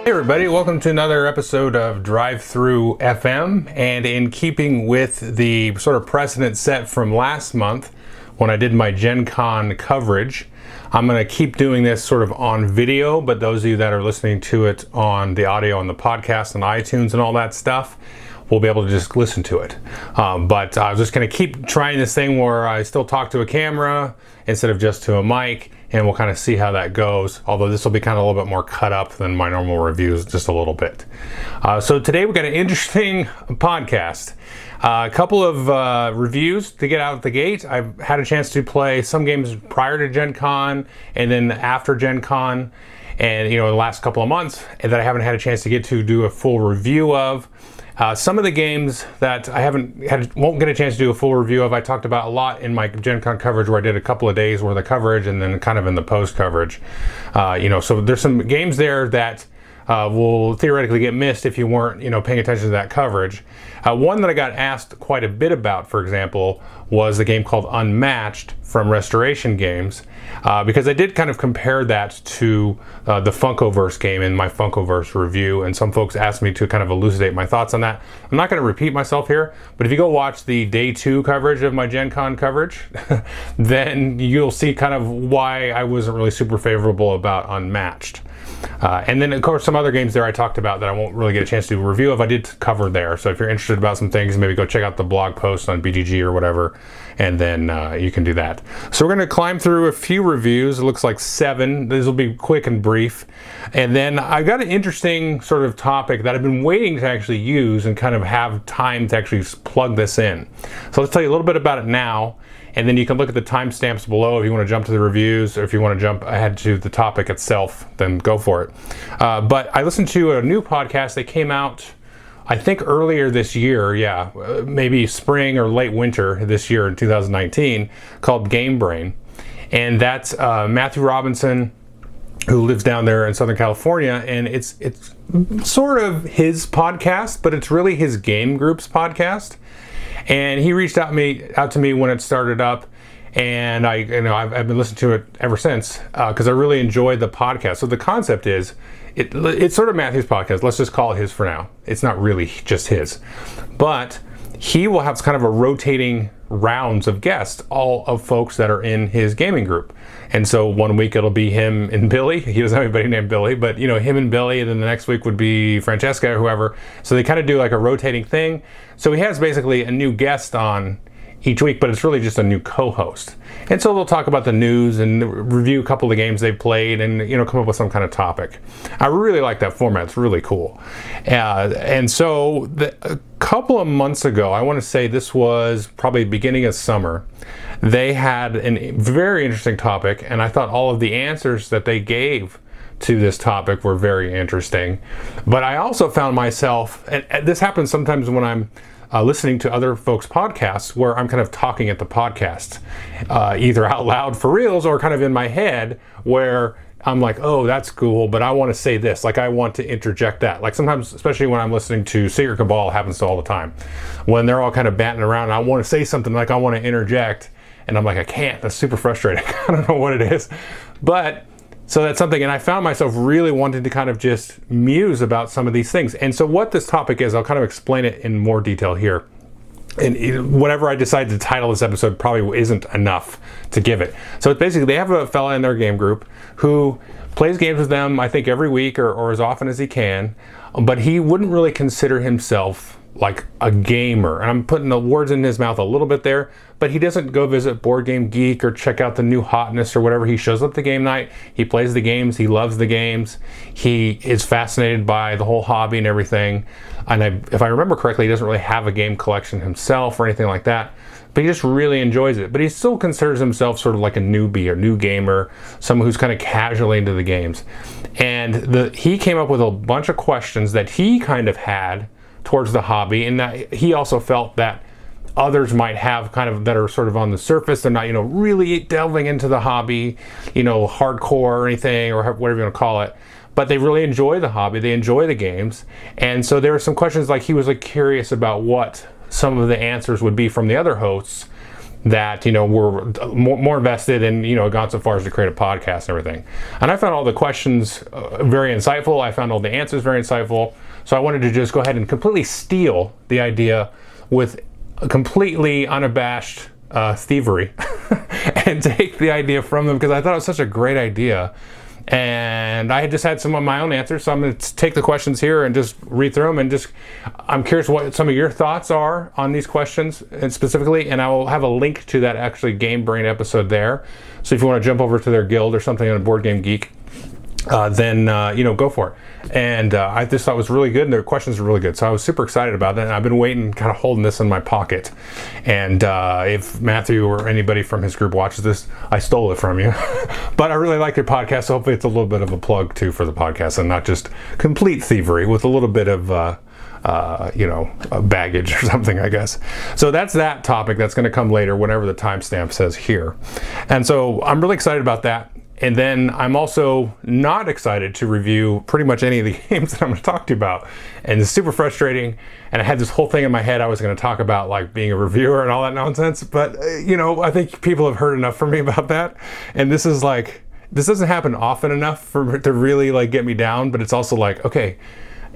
Hey everybody, welcome to another episode of Thru FM, and in keeping with the sort of precedent set from last month when I did my Gen Con coverage, I'm going to keep doing this sort of on video, but those of you that are listening to it on the audio on the podcast and iTunes and all that stuff will be able to just listen to it. But I was just going to keep trying this thing where I still talk to a camera instead of just to a mic, and we'll kind of see how that goes, although this will be kind of a little bit more cut up than my normal reviews, just a little bit. So today we've got an interesting podcast. A couple of reviews to get out the gate. I've had a chance to play some games prior to Gen Con and then after Gen Con, and the last couple of months that I haven't had a chance to get to do a full review of. Some of the games that I won't get a chance to do a full review of, I talked about a lot in my Gen Con coverage, where I did a couple of days worth of coverage and then kind of in the post coverage. So there's some games there that will theoretically get missed if you weren't, paying attention to that coverage. One that I got asked quite a bit about, for example, was a game called Unmatched from Restoration Games, because I did kind of compare that to the Funkoverse game in my Funkoverse review, and some folks asked me to kind of elucidate my thoughts on that. I'm not going to repeat myself here, but if you go watch the Day 2 coverage of my Gen Con coverage, then you'll see kind of why I wasn't really super favorable about Unmatched. And then, of course, some other games there I talked about that I won't really get a chance to do a review of, I did cover there. So if you're interested about some things, maybe go check out the blog post on BGG or whatever, and then you can do that. So we're going to climb through a few reviews. It looks like 7. These will be quick and brief. And then I've got an interesting sort of topic that I've been waiting to actually use and kind of have time to actually plug this in. So let's tell you a little bit about it now. And then you can look at the timestamps below if you want to jump to the reviews, or if you want to jump ahead to the topic itself, then go for it. But I listened to a new podcast that came out, I think earlier this year, maybe spring or late winter this year in 2019, called Game Brain. And that's Matthew Robinson, who lives down there in Southern California, and it's sort of his podcast, but it's really his game group's podcast. And he reached out to me when it started up, and I've been listening to it ever since because I really enjoyed the podcast. So the concept is, it's sort of Matthew's podcast. Let's just call it his for now. It's not really just his, but he will have kind of a rotating rounds of guests, all of folks that are in his gaming group. And so one week it'll be him and Billy. He doesn't have anybody named Billy, but him and Billy, and then the next week would be Francesca or whoever. So they kind of do like a rotating thing. So he has basically a new guest on each week, but it's really just a new co-host. And so they'll talk about the news and review a couple of the games they've played, and come up with some kind of topic. I really like that format. It's really cool. And so a couple of months ago, I want to say this was probably beginning of summer, they had a very interesting topic, and I thought all of the answers that they gave to this topic were very interesting. But I also found myself, and this happens sometimes when I'm listening to other folks' podcasts, where I'm kind of talking at the podcast, either out loud for reals or kind of in my head, where I'm like, oh, that's cool, but I want to say this. Like, I want to interject that. Like sometimes, especially when I'm listening to Secret Cabal, happens all the time. When they're all kind of batting around, and I want to say something, like I want to interject, and I'm like, I can't. That's super frustrating. I don't know what it is. But so that's something, and I found myself really wanting to kind of just muse about some of these things. And so what this topic is, I'll kind of explain it in more detail here. And whatever I decide to title this episode probably isn't enough to give it. So it's basically, they have a fella in their game group who plays games with them, I think, every week or as often as he can, but he wouldn't really consider himself like a gamer. And I'm putting the words in his mouth a little bit there, but he doesn't go visit Board Game Geek or check out the new hotness or whatever. He shows up to game night, he plays the games, he loves the games, he is fascinated by the whole hobby and everything. And if I remember correctly, he doesn't really have a game collection himself or anything like that, but he just really enjoys it. But he still considers himself sort of like a newbie or new gamer, someone who's kind of casually into the games. And he came up with a bunch of questions that he kind of had towards the hobby, and that he also felt that others might have kind of that are sort of on the surface. They're not, really delving into the hobby, hardcore or anything, or whatever you want to call it. But they really enjoy the hobby. They enjoy the games. And so there were some questions, like he was like curious about what some of the answers would be from the other hosts that, were more invested and, gone so far as to create a podcast and everything. And I found all the questions very insightful. I found all the answers very insightful. So I wanted to just go ahead and completely steal the idea with a completely unabashed thievery and take the idea from them, because I thought it was such a great idea. And I had just had some of my own answers, so I'm going to take the questions here and just read through them, and I'm curious what some of your thoughts are on these questions and specifically, and I will have a link to that actually Game Brain episode there. So if you want to jump over to their guild or something on Board Game Geek, then go for it. And I just thought it was really good, and their questions were really good. So I was super excited about that, and I've been waiting, kind of holding this in my pocket. And if Matthew or anybody from his group watches this, I stole it from you. But I really like your podcast, so hopefully it's a little bit of a plug too for the podcast, and not just complete thievery with a little bit of baggage or something, I guess. So that's that topic. That's going to come later, whenever the timestamp says here. And so I'm really excited about that. And then I'm also not excited to review pretty much any of the games that I'm going to talk to you about. And it's super frustrating. And I had this whole thing in my head I was going to talk about, like being a reviewer and all that nonsense. But, I think people have heard enough from me about that. And this doesn't happen often enough to really like get me down. But it's also like, okay,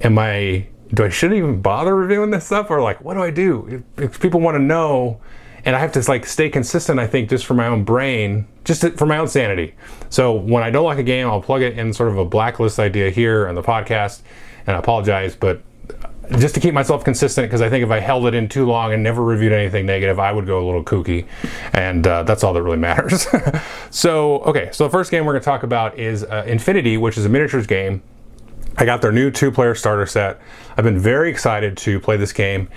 do I shouldn't even bother reviewing this stuff? Or like, what do I do? If people want to know. And I have to like stay consistent, I think, just for my own brain, for my own sanity. So when I don't like a game, I'll plug it in sort of a blacklist idea here on the podcast, and I apologize, but just to keep myself consistent, because I think if I held it in too long and never reviewed anything negative, I would go a little kooky, and that's all that really matters. So the first game we're going to talk about is Infinity, which is a miniatures game. I got their new 2-player starter set. I've been very excited to play this game.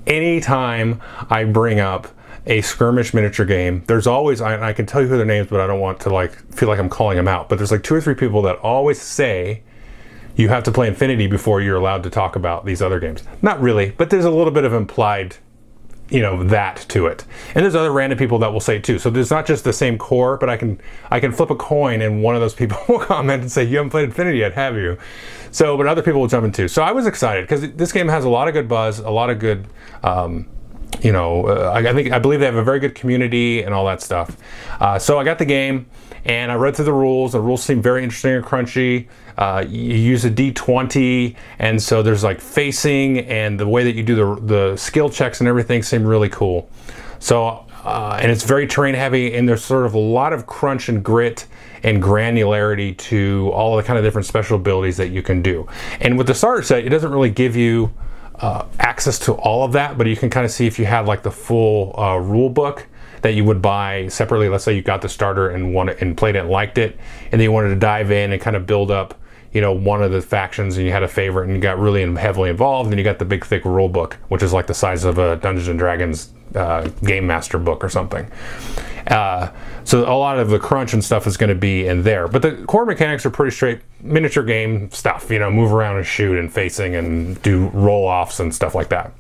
Anytime I bring up a skirmish miniature game, there's always, I can tell you who their names, but I don't want to feel like I'm calling them out, but there's like 2 or 3 people that always say you have to play Infinity before you're allowed to talk about these other games. Not really, but there's a little bit of implied, that to it. And there's other random people that will say it too. So there's not just the same core, but I can flip a coin and one of those people will comment and say, you haven't played Infinity yet, have you? So, but other people will jump in too. So I was excited because this game has a lot of good buzz, a lot of good, I believe they have a very good community and all that stuff. So I got the game and I read through the rules. The rules seem very interesting and crunchy. You use a D20, and so there's like facing, and the way that you do the skill checks and everything seem really cool. So and it's very terrain heavy, and there's sort of a lot of crunch and grit and granularity to all the kind of different special abilities that you can do. And with the starter set, it doesn't really give you access to all of that, but you can kind of see if you have like the full rule book that you would buy separately. Let's say you got the starter and played it and liked it, and then you wanted to dive in and kind of build up, one of the factions, and you had a favorite and you got really heavily involved, and you got the big thick rule book, which is like the size of a Dungeons and Dragons game master book or something. So a lot of the crunch and stuff is going to be in there, but the core mechanics are pretty straight miniature game stuff. Move around and shoot and facing and do roll-offs and stuff like that.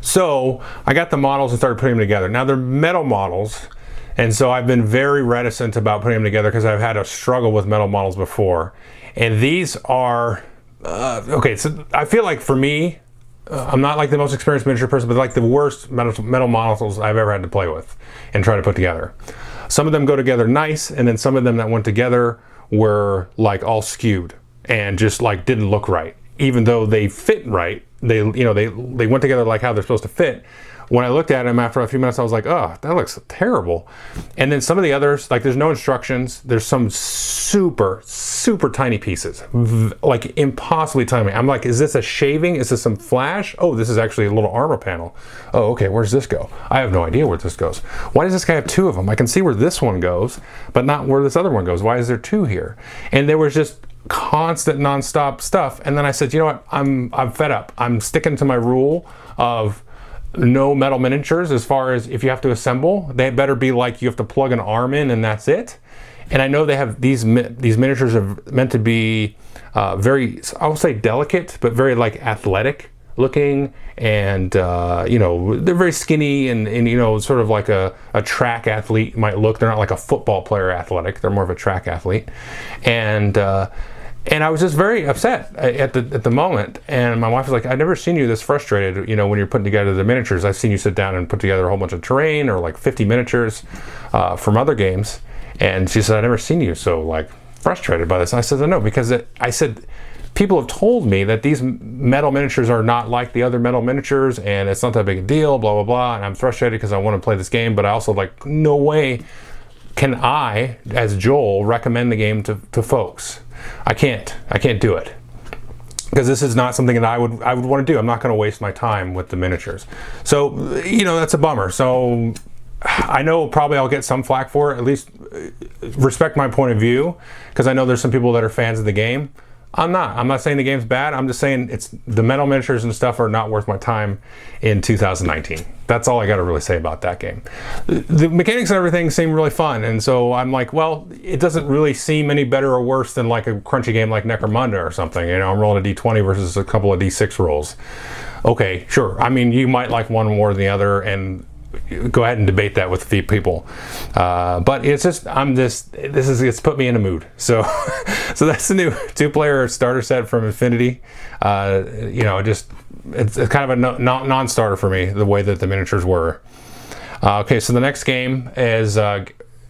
So I got the models and started putting them together. Now they're metal models, and so I've been very reticent about putting them together because I've had a struggle with metal models before. And these are so I feel like for me, I'm not like the most experienced miniature person, but like the worst metal models I've ever had to play with and try to put together. Some of them go together nice, and then some of them that went together were like all skewed and just like didn't look right, even though they fit right. They went together like how they're supposed to fit. When I looked at them after a few minutes, I was like, oh, that looks terrible. And then some of the others, like there's no instructions. There's some super, super tiny pieces, like impossibly tiny. I'm like, is this a shaving? Is this some flash? Oh, this is actually a little armor panel. Oh, okay, where's this go? I have no idea where this goes. Why does this guy have 2 of them? I can see where this one goes, but not where this other one goes. Why is there 2 here? And there was just constant nonstop stuff. And then I said, you know what? I'm fed up. I'm sticking to my rule of no metal miniatures. As far as if you have to assemble, they better be like you have to plug an arm in and that's it. And I know they have these miniatures are meant to be very, I will say delicate, but very like athletic. looking, and they're very skinny and sort of like a track athlete might look. They're not like a football player athletic. They're more of a track athlete, and I was just very upset at the moment. And my wife was like, "I've never seen you this frustrated. When you're putting together the miniatures, I've seen you sit down and put together a whole bunch of terrain or like 50 miniatures from other games." And she said, "I've never seen you so like frustrated by this." And I said, "No, because people have told me that these metal miniatures are not like the other metal miniatures, and it's not that big a deal, blah, blah, blah. And I'm frustrated because I want to play this game, but I also like, no way can I, as Joel, recommend the game to folks. I can't do it. Because this is not something that I would want to do. I'm not going to waste my time with the miniatures." So, that's a bummer. So I know probably I'll get some flack for it. At least respect my point of view, because I know there's some people that are fans of the game. I'm not saying the game's bad. I'm just saying the metal miniatures and stuff are not worth my time in 2019. That's all I got to really say about that game. The mechanics and everything seem really fun, and so I'm like, well, it doesn't really seem any better or worse than like a crunchy game like Necromunda or something. I'm rolling a d20 versus a couple of d6 rolls. Okay, sure. I mean, you might like one more than the other, and go ahead and debate that with people, but it's just it's put me in a mood. So that's the new 2-player starter set from Infinity. It's kind of a non-starter for me, the way that the miniatures were. Okay, so the next game is a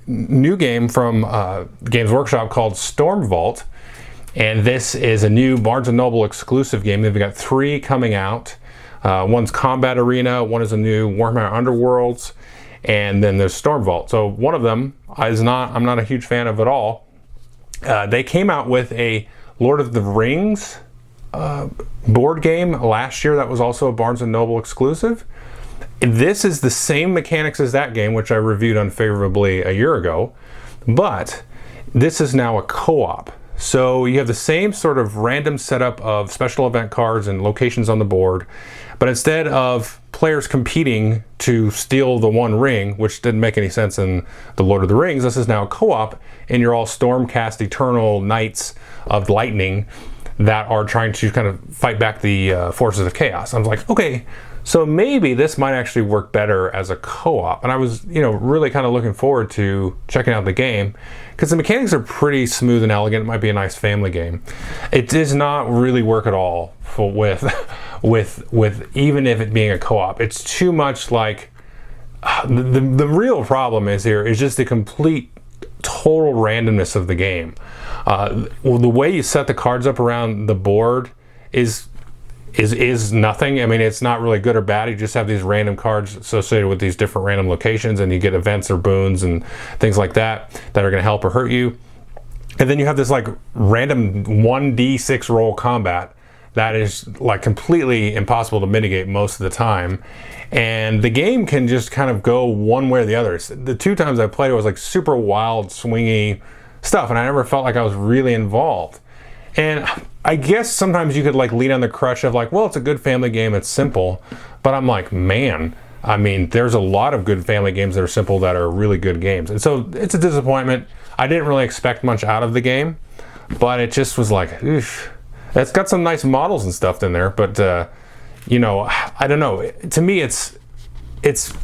new game from Games Workshop called Stormvault, and this is a new Barnes & Noble exclusive game. They've got 3 coming out. One's Combat Arena, one is a new Warhammer Underworlds, and then there's Stormvault. So one of them I'm not a huge fan of at all. They came out with a Lord of the Rings board game last year that was also a Barnes & Noble exclusive. This is the same mechanics as that game, which I reviewed unfavorably a year ago, but this is now a co-op. So you have the same sort of random setup of special event cards and locations on the board, but instead of players competing to steal the one ring, which didn't make any sense in the Lord of the Rings, this is now a co-op, and you're all Stormcast Eternal Knights of Lightning that are trying to kind of fight back the forces of chaos. I was like, okay, so maybe this might actually work better as a co-op. And I was, really kind of looking forward to checking out the game, because the mechanics are pretty smooth and elegant. It might be a nice family game. It does not really work at all with even if it being a co-op. It's too much like the real problem is just the complete total randomness of the game. The way you set the cards up around the board is nothing. I mean, it's not really good or bad. You just have these random cards associated with these different random locations, and you get events or boons and things like that are going to help or hurt you. And then you have this like random 1d6 roll combat that is like completely impossible to mitigate most of the time. And the game can just kind of go one way or the other. The 2 times I played it was like super wild, swingy stuff, and I never felt like I was really involved. And I guess sometimes you could like lean on the crutch of like, well, it's a good family game, it's simple. But I'm like, man, I mean, there's a lot of good family games that are simple that are really good games. And so it's a disappointment. I didn't really expect much out of the game, but it just was like, oof. It's got some nice models and stuff in there, but I don't know. To me, it's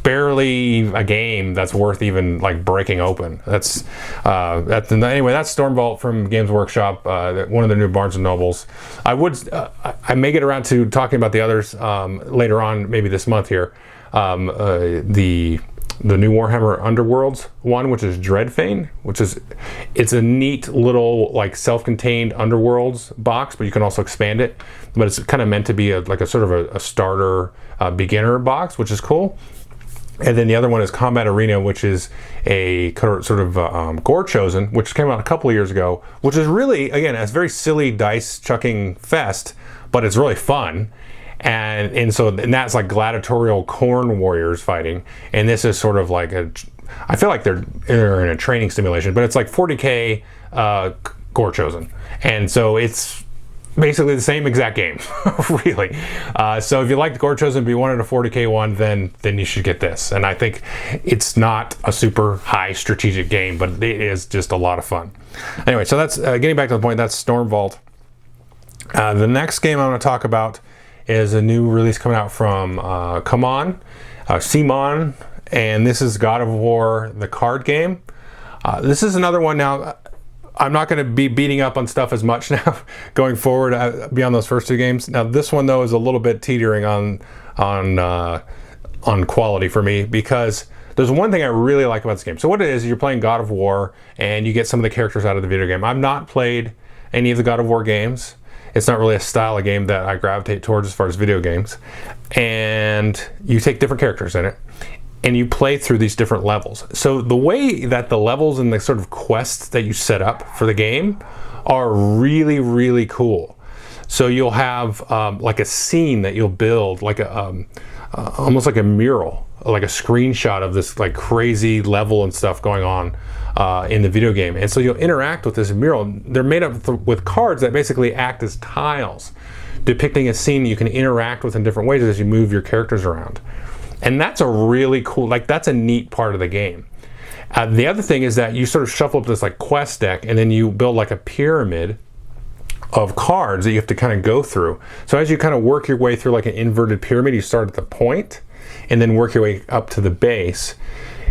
barely a game that's worth even like breaking open. Anyway, that's Stormvault from Games Workshop, one of the new Barnes & Nobles. I may get around to talking about the others later on, maybe this month here. The new Warhammer Underworlds one, which is Dreadfane, it's a neat little like self-contained Underworlds box, but you can also expand it. But it's kind of meant to be a sort of a starter beginner box, which is cool. And then the other one is Combat Arena, which is a sort of Gore Chosen, which came out a couple of years ago, which is really, again, it's very silly dice chucking fest, but it's really fun. And that's like gladiatorial corn warriors fighting, and this is sort of like I feel like they're in a training simulation, but it's like 40k Gore Chosen, and so it's basically the same exact game, really. So if you liked Gore Chosen but you wanted a 40k one, then you should get this. And I think it's not a super high strategic game, but it is just a lot of fun. Anyway, so that's getting back to the point. That's Stormvault. The next game I'm going to talk about is a new release coming out from Simon, and this is God of War, the card game. This is another one. Now, I'm not going to be beating up on stuff as much now going forward beyond those first two games. Now, this one though is a little bit teetering on quality for me, because there's one thing I really like about this game. So what it is, you're playing God of War, and you get some of the characters out of the video game. I've not played any of the God of War games. It's not really a style of game that I gravitate towards as far as video games. And you take different characters in it, and you play through these different levels. So the way that the levels and the sort of quests that you set up for the game are really, really cool. So you'll have like a scene that you'll build, like almost like a mural, like a screenshot of this like crazy level and stuff going on in the video game. And so you'll interact with this mural. They're made up with cards that basically act as tiles, depicting a scene you can interact with in different ways as you move your characters around. And that's a really cool, like that's a neat part of the game. The other thing is that you sort of shuffle up this like quest deck, and then you build like a pyramid of cards that you have to kind of go through. So as you kind of work your way through like an inverted pyramid, you start at the point and then work your way up to the base.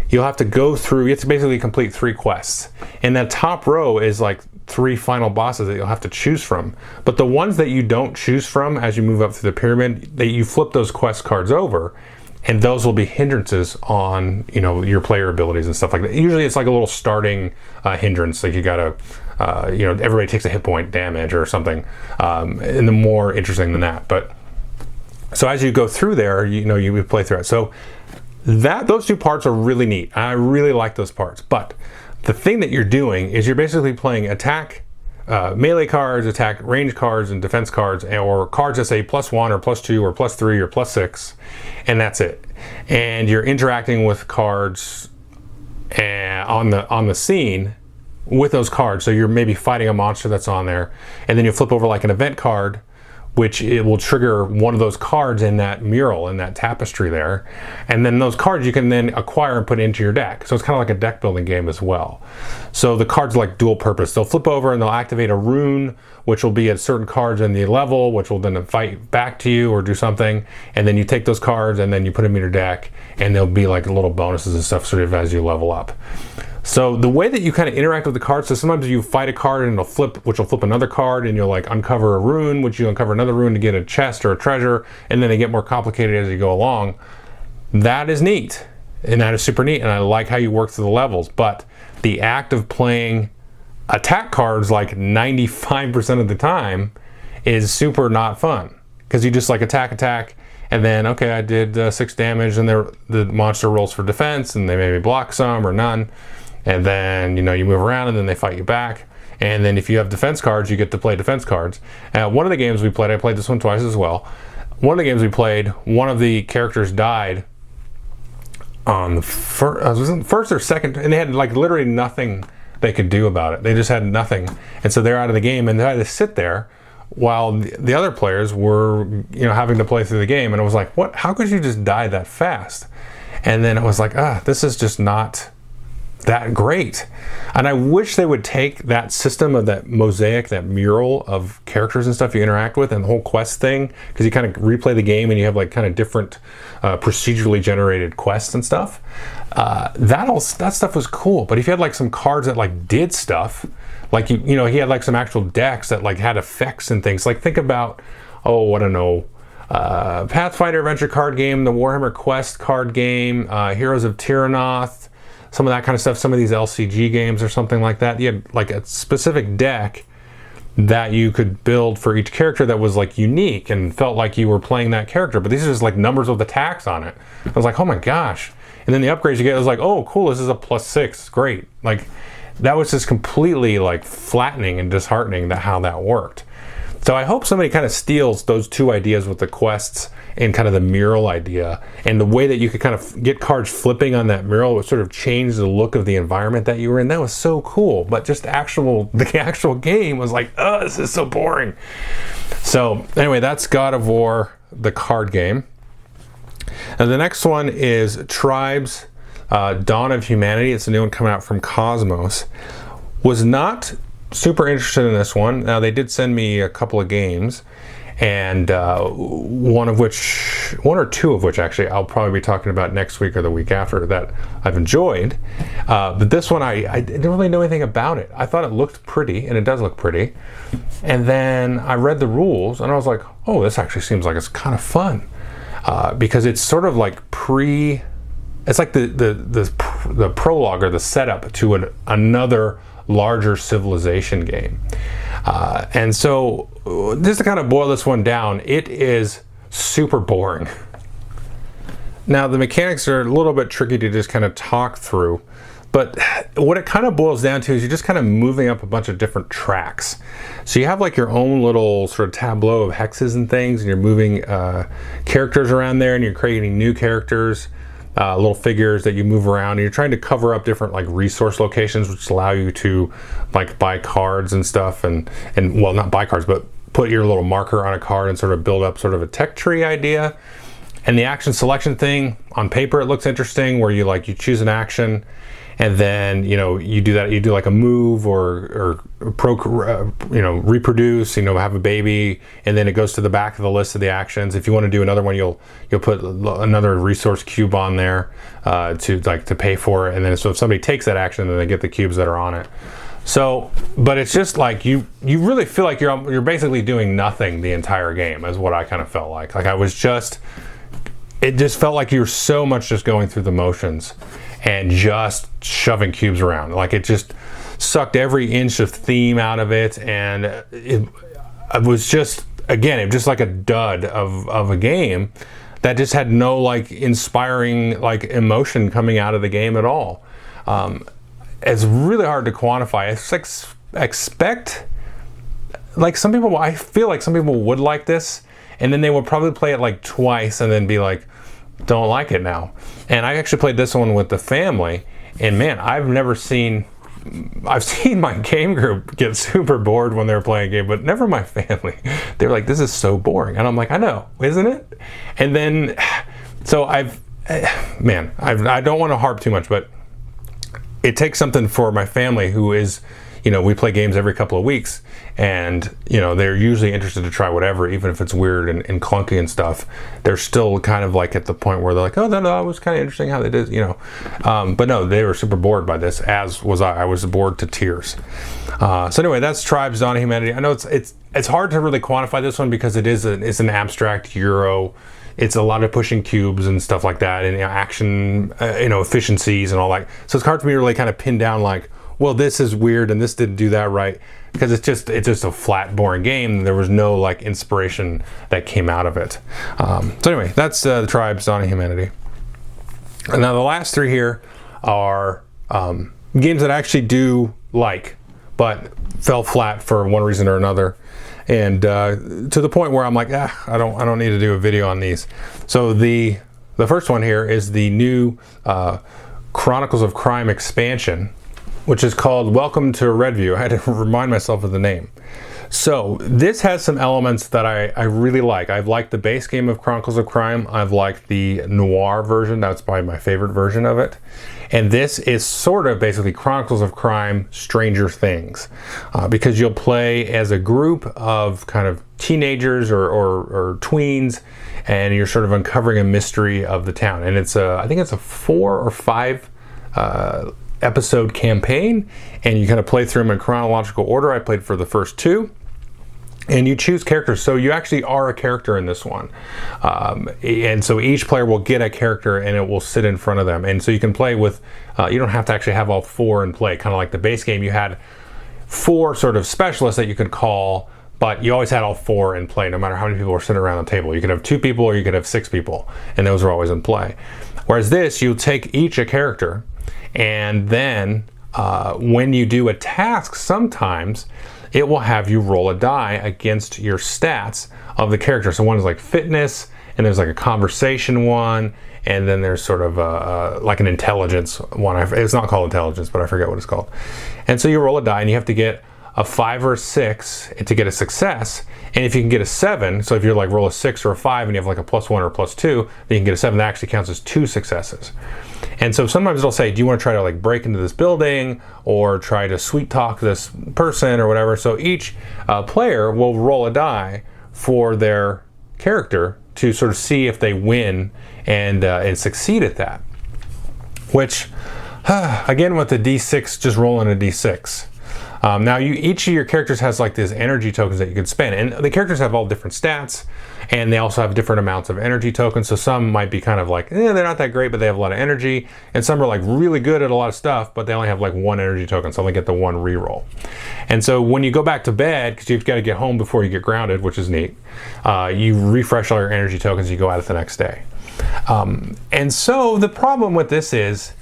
You'll have to go through, you have to basically complete 3 quests. And that top row is like 3 final bosses that you'll have to choose from. But the ones that you don't choose from as you move up through the pyramid, that you flip those quest cards over, and those will be hindrances on, you know, your player abilities and stuff like that. Usually it's like a little starting hindrance, like you gotta, you know, everybody takes a hit point damage or something, and the more interesting than that. But so as you go through there, you know, you play through it. So those 2 parts are really neat. I really like those parts. But the thing that you're doing is you're basically playing attack, melee cards, attack range cards, and defense cards, or cards that say +1 or +2 or +3 or +6, and that's it. And you're interacting with cards on the scene with those cards. So you're maybe fighting a monster that's on there, and then you flip over like an event card, which it will trigger one of those cards in that mural, in that tapestry there. And then those cards you can then acquire and put into your deck. So it's kind of like a deck building game as well. So the cards are like dual purpose. They'll flip over and they'll activate a rune, which will be at certain cards in the level, which will then fight back to you or do something. And then you take those cards and then you put them in your deck, and they'll be like little bonuses and stuff sort of as you level up. So the way that you kind of interact with the cards, so sometimes you fight a card and it'll flip, which will flip another card, and you'll like uncover a rune, which you uncover another rune to get a chest or a treasure, and then they get more complicated as you go along. That is neat, and that is super neat, and I like how you work through the levels. But the act of playing attack cards like 95% of the time is super not fun, because you just like attack, and then okay, I did 6 damage, and the monster rolls for defense, and they maybe block some or none. And then, you know, you move around and then they fight you back. And then if you have defense cards, you get to play defense cards. One of the games we played, I played this one twice as well. One of the games we played, one of the characters died on the first or second, and they had like literally nothing they could do about it. They just had nothing. And so they're out of the game, and they had to sit there while the other players were, you know, having to play through the game. And it was like, what? How could you just die that fast? And then it was like, this is just not that great. And I wish they would take that system of that mosaic, that mural of characters and stuff you interact with, and the whole quest thing, because you kind of replay the game and you have like kind of different procedurally generated quests and stuff. That stuff was cool. But if you had like some cards that like did stuff, like you know, he had like some actual decks that like had effects and things. Like think about, I don't know, Pathfinder adventure card game, the Warhammer Quest card game, Heroes of Tyranoth, some of that kind of stuff, some of these LCG games or something like that. You had like a specific deck that you could build for each character that was like unique and felt like you were playing that character. But these are just like numbers with attacks on it. I was like, oh my gosh. And then the upgrades you get, I was like, oh cool, this is a +6, great. Like that was just completely like flattening and disheartening how that worked. So I hope somebody kind of steals those 2 ideas with the quests and kind of the mural idea, and the way that you could kind of get cards flipping on that mural would sort of change the look of the environment that you were in. That was so cool. But just the actual game was like, this is so boring. So anyway, that's God of War, the card game. And the next one is Tribes, Dawn of Humanity. It's a new one coming out from Cosmos. Was not super interested in this one. Now they did send me a couple of games, and one or two of which actually I'll probably be talking about next week or the week after that I've enjoyed. But this one I didn't really know anything about it. I thought it looked pretty, and it does look pretty. And then I read the rules, and I was like, oh, this actually seems like it's kind of fun, because it's sort of like it's like the prologue or the setup to another larger civilization game. And so just to kind of boil this one down, it is super boring. Now the mechanics are a little bit tricky to just kind of talk through, but what it kind of boils down to is you're just kind of moving up a bunch of different tracks. So you have like your own little sort of tableau of hexes and things, and you're moving characters around there, and you're creating new characters, little figures that you move around, and you're trying to cover up different like resource locations, which allow you to like buy cards and stuff, and well, not buy cards, but put your little marker on a card and sort of build up sort of a tech tree idea. And the action selection thing, on paper it looks interesting, where you choose an action, and then you do that, you do like a move or reproduce, have a baby, and then it goes to the back of the list of the actions. If you want to do another one, you'll put another resource cube on there to pay for it, and then so if somebody takes that action, then they get the cubes that are on it. So, but it's just like you really feel like you're basically doing nothing the entire game, is what I kind of felt like. Like it just felt like you're so much just going through the motions and just shoving cubes around. Like it just sucked every inch of theme out of it, and it was just, again, it was just like a dud of a game that just had no like inspiring like emotion coming out of the game at all. It's really hard to quantify. It's like expect, like I feel like some people would like this, and then they would probably play it like twice and then be like, don't like it now. And I actually played this one with the family, and man, I've seen my game group get super bored when they're playing a game, but never my family. They're like, this is so boring. And I'm like, I know, isn't it? And then, so I don't want to harp too much, but it takes something for my family who is, we play games every couple of weeks, and they're usually interested to try whatever, even if it's weird and clunky and stuff. They're still kind of like at the point where they're like, oh, that was kind of interesting how they did, but no, they were super bored by this, as was I. I was bored to tears. So anyway, that's Tribes, Dawn of Humanity. I know it's hard to really quantify this one because it's an abstract Euro. It's a lot of pushing cubes and stuff like that, and action, efficiencies and all that. So it's hard for me to really kind of pin down like, well, this is weird and this didn't do that right, because it's just a flat, boring game. There was no like inspiration that came out of it. So anyway, that's the Tribes, Dawn of Humanity. And now the last three here are games that I actually do like, but fell flat for one reason or another. And to the point where I'm like, I don't need to do a video on these. So the first one here is the new Chronicles of Crime expansion, which is called Welcome to Redview. I had to remind myself of the name. So this has some elements that I really like. I've liked the base game of Chronicles of Crime. I've liked the noir version. That's probably my favorite version of it. And this is sort of basically Chronicles of Crime Stranger Things, because you'll play as a group of kind of teenagers or tweens, and you're sort of uncovering a mystery of the town. And I think it's a 4 or 5 episode campaign, and you kind of play through them in chronological order. I played for the first 2. And you choose characters, so you actually are a character in this one. And so each player will get a character, and it will sit in front of them. And so you can play with, you don't have to actually have all 4 in play. Kind of like the base game, you had 4 sort of specialists that you could call, but you always had all 4 in play, no matter how many people were sitting around the table. You could have 2 people, or you could have 6 people, and those are always in play. Whereas this, you take each a character, and then when you do a task, sometimes it will have you roll a die against your stats of the character. So one is like fitness, and there's like a conversation one, and then there's sort of like an intelligence one. It's not called intelligence, but I forget what it's called. And so you roll a die, and you have to get a 5 or a 6 to get a success. And if you can get a 7, so if you're like roll a 6 or a 5 and you have like a +1 or a +2, then you can get a 7. That actually counts as 2 successes. And so sometimes they'll say, do you want to try to like break into this building or try to sweet talk this person or whatever? So each player will roll a die for their character to sort of see if they win and succeed at that. Which, again, with the D6, just rolling a D6. Now, each of your characters has like these energy tokens that you can spend, and the characters have all different stats, and they also have different amounts of energy tokens. So some might be kind of like, they're not that great, but they have a lot of energy, and some are like really good at a lot of stuff, but they only have like one energy token, so they only get the one reroll. And so when you go back to bed, because you've got to get home before you get grounded, which is neat, you refresh all your energy tokens, you go at it the next day. And so the problem with this is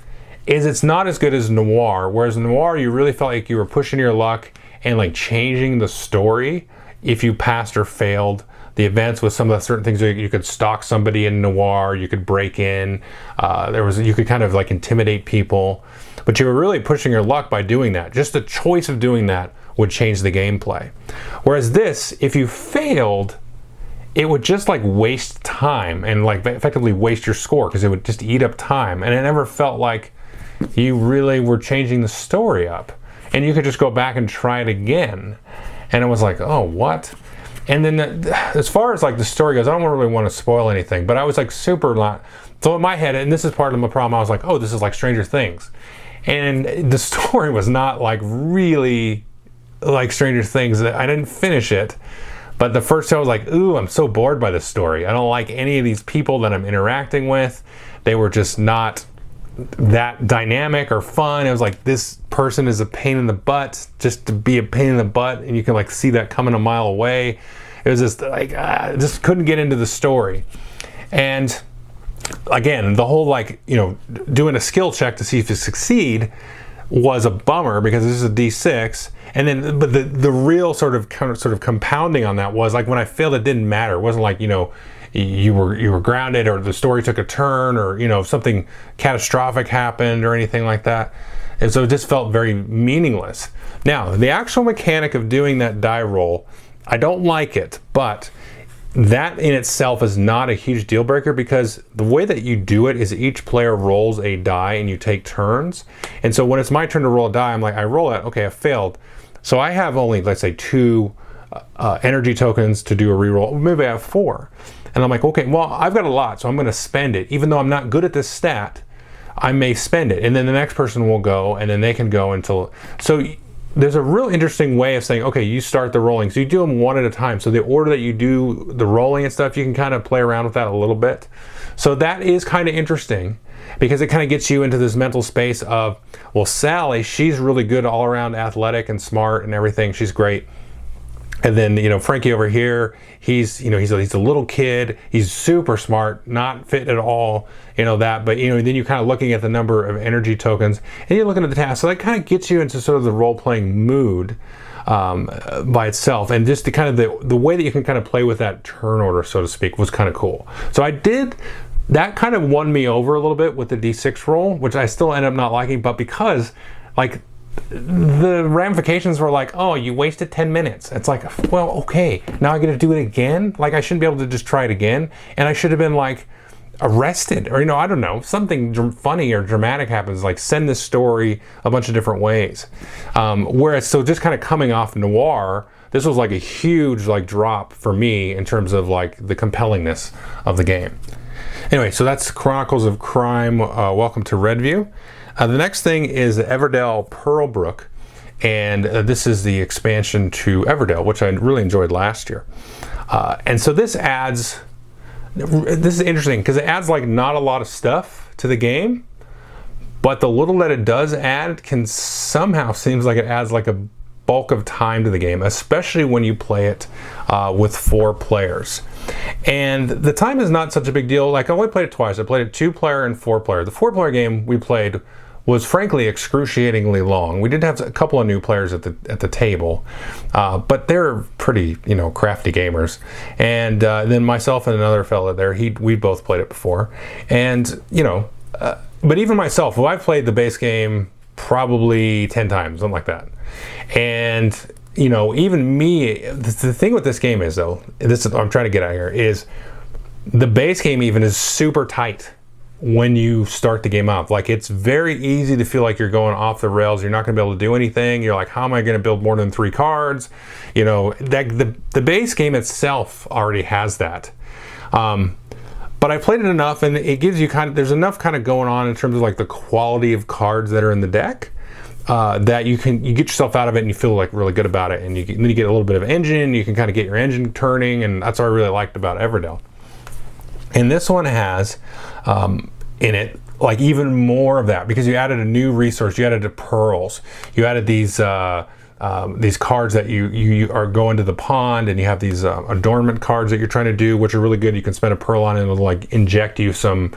it's not as good as Noir, whereas Noir, you really felt like you were pushing your luck and like changing the story if you passed or failed the events with some of the certain things. You could stalk somebody in Noir, you could break in, you could kind of like intimidate people, but you were really pushing your luck by doing that. Just the choice of doing that would change the gameplay. Whereas this, if you failed, it would just like waste time and like effectively waste your score, because it would just eat up time, and it never felt like you really were changing the story up. And you could just go back and try it again, and it was like, oh, what? And then as far as like the story goes, I don't really want to spoil anything, but I was like super not. So in my head, and this is part of the problem, I was like, oh, this is like Stranger Things, and the story was not like really like Stranger Things. I didn't finish it, but the first time I was like, ooh, I'm so bored by this story. I don't like any of these people that I'm interacting with. They were just not that dynamic or fun. It was like, this person is a pain in the butt just to be a pain in the butt, and you can like see that coming a mile away. It was just like, just couldn't get into the story. And again, the whole like, doing a skill check to see if you succeed was a bummer, because this is a D6. And then, but the real sort of compounding on that was like, when I failed, it didn't matter. It wasn't like, you were grounded, or the story took a turn, or something catastrophic happened or anything like that. And so it just felt very meaningless. Now, the actual mechanic of doing that die roll, I don't like it, but that in itself is not a huge deal breaker, because the way that you do it is each player rolls a die and you take turns. And so when it's my turn to roll a die, I'm like, I roll it, okay, I failed. So I have only, let's say, 2 energy tokens to do a reroll. Maybe I have 4. And I'm like, okay, well, I've got a lot, so I'm going to spend it. Even though I'm not good at this stat, I may spend it. And then the next person will go, and then they can go until... So there's a real interesting way of saying, okay, you start the rolling. So you do them one at a time. So the order that you do the rolling and stuff, you can kind of play around with that a little bit. So that is kind of interesting, because it kind of gets you into this mental space of, well, Sally, she's really good all around, athletic and smart and everything. She's great. And then, Frankie over here, he's a little kid. He's super smart, not fit at all, that. But, then you're kind of looking at the number of energy tokens, and you're looking at the task. So that kind of gets you into sort of the role-playing mood by itself. And just the way that you can kind of play with that turn order, so to speak, was kind of cool. So that kind of won me over a little bit with the D6 roll, which I still ended up not liking, but because, like, the ramifications were like, oh, you wasted 10 minutes. It's like, well, okay, now I get to do it again? Like, I shouldn't be able to just try it again, and I should have been like arrested, or I don't know, something funny or dramatic happens, like send this story a bunch of different ways. Whereas, so just kind of coming off Noir, this was like a huge like drop for me in terms of like the compellingness of the game. Anyway, so that's Chronicles of Crime. Welcome to Redview. The next thing is Everdell Pearlbrook, and this is the expansion to Everdell, which I really enjoyed last year. And so this is interesting, because it adds like not a lot of stuff to the game, but the little that it does add can somehow seems like it adds like a bulk of time to the game, especially when you play it with 4 players. And the time is not such a big deal. Like, I only played it twice. I played it 2-player and 4-player. The 4-player game we played was frankly excruciatingly long. We did have a couple of new players at the table, but they're pretty crafty gamers. And then myself and another fella there, we both played it before. And but even myself, well, I've played the base game probably 10 times, something like that. And even me, the thing with this game is, though, this is what I'm trying to get at here, is the base game even is super tight. when you start the game up. Like, it's very easy to feel like you're going off the rails. You're not going to be able to do anything. You're like, how am I going to build more than 3 cards? You know, that the base game itself already has that. But I played it enough, and it gives you there's enough kind of going on in terms of like the quality of cards that are in the deck, that you get yourself out of it and you feel like really good about it. And then you get a little bit of engine. You can kind of get your engine turning, and that's what I really liked about Everdell. And this one has in it like even more of that, because you added a new resource. You added the pearls. You added these cards that you are going to the pond, and you have these adornment cards that you're trying to do, which are really good. You can spend a pearl on it, and it'll like inject you some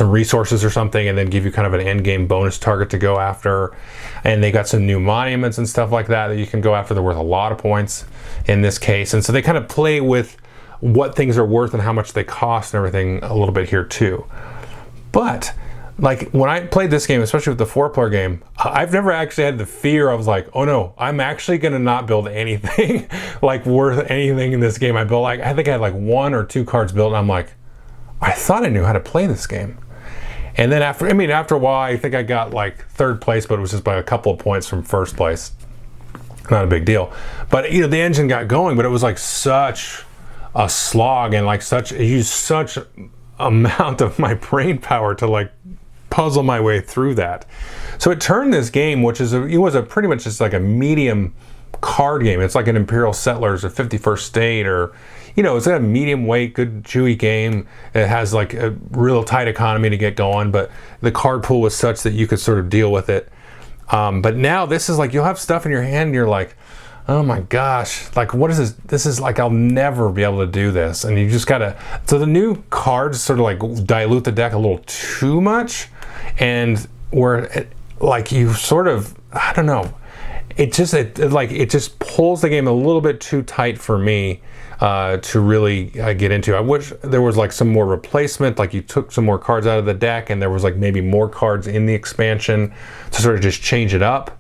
resources or something, and then give you kind of an end game bonus target to go after. And they got some new monuments and stuff like that you can go after. They're worth a lot of points in this case, and so they kind of play with what things are worth and how much they cost and everything a little bit here too. But like when I played this game, especially with the 4-player game, I've never actually had the fear. I was like, oh no, I'm actually gonna not build anything like worth anything in this game. I think I had like 1 or 2 cards built, and I'm like, I thought I knew how to play this game. And then after a while, I think I got like 3rd place, but it was just by a couple of points from 1st place. Not a big deal. But you know, the engine got going, but it was like such a slog, and like it used such amount of my brain power to like puzzle my way through that. So it turned this game, which was pretty much just like a medium card game. It's like an Imperial Settlers or 51st State, or you know, it's a medium weight, good chewy game. It has like a real tight economy to get going, but the card pool was such that you could sort of deal with it. But now this is like, you'll have stuff in your hand and you're like, oh my gosh, like what is this? This is like, I'll never be able to do this. And you just gotta, so the new cards sort of like dilute the deck a little too much, and like you sort of, I don't know, it just pulls the game a little bit too tight for me to really get into. I wish there was like some more replacement, like you took some more cards out of the deck and there was like maybe more cards in the expansion to sort of just change it up.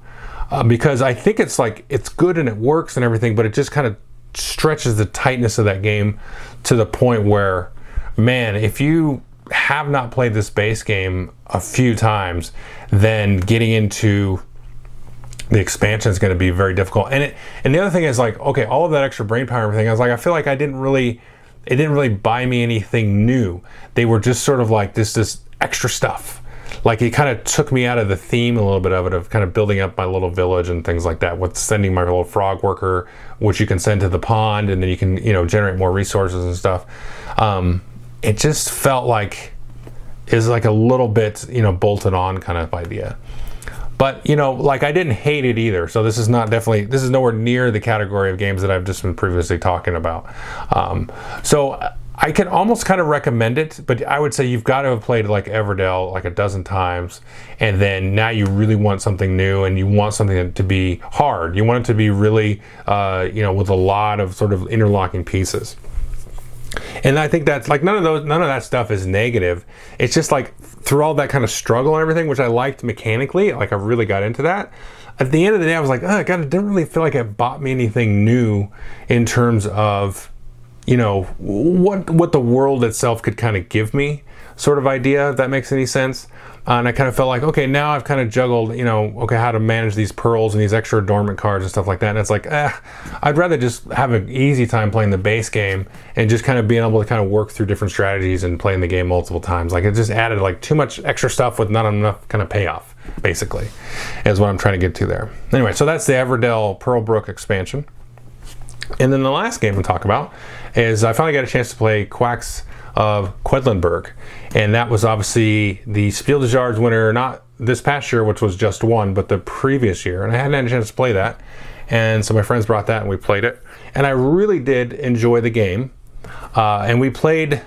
Because I think it's like, it's good and it works and everything, but it just kind of stretches the tightness of that game to the point where, man, if you have not played this base game a few times, then getting into the expansion is going to be very difficult. And the other thing is like, okay, all of that extra brain power and everything, I was like, I feel like it didn't really buy me anything new. They were just sort of like this extra stuff. Like it kind of took me out of the theme a little bit of it, of kind of building up my little village and things like that, with sending my little frog worker, which you can send to the pond, and then you can, you know, generate more resources and stuff. It just felt like is like a little bit, you know, bolted on kind of idea. But, you know, like I didn't hate it either. So this is nowhere near the category of games that I've just been previously talking about. So I can almost kind of recommend it, but I would say you've got to have played like Everdell like a dozen times, and then now you really want something new, and you want something to be hard. You want it to be really, you know, with a lot of sort of interlocking pieces. And I think that's like none of that stuff is negative. It's just like through all that kind of struggle and everything, which I liked mechanically, like I really got into that. At the end of the day, I was like, oh God, it didn't really feel like it bought me anything new in terms of, you know, what the world itself could kind of give me, sort of idea, if that makes any sense. And I kind of felt like, okay, now I've kind of juggled, you know, okay, how to manage these pearls and these extra adornment cards and stuff like that. And it's like, I'd rather just have an easy time playing the base game and just kind of being able to kind of work through different strategies and playing the game multiple times. Like it just added like too much extra stuff with not enough kind of payoff, basically, is what I'm trying to get to there. Anyway, so that's the Everdell Pearlbrook expansion. And then the last game we'll talk about is I finally got a chance to play Quacks of Quedlinburg. And that was obviously the Spiel des Jahres winner, not this past year, which was just one, but the previous year. And I hadn't had a chance to play that. And so my friends brought that and we played it. And I really did enjoy the game. And we played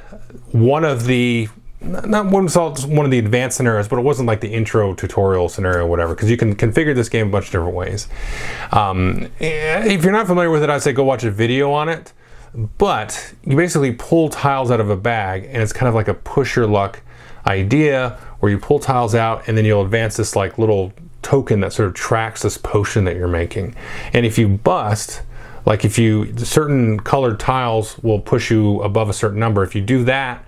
one of the, not one of the advanced scenarios, but it wasn't like the intro tutorial scenario or whatever, because you can configure this game a bunch of different ways. If you're not familiar with it, I'd say go watch a video on it. But you basically pull tiles out of a bag, and it's kind of like a push your luck idea where you pull tiles out and then you'll advance this like little token that sort of tracks this potion that you're making. And if you bust, like certain colored tiles will push you above a certain number. If you do that,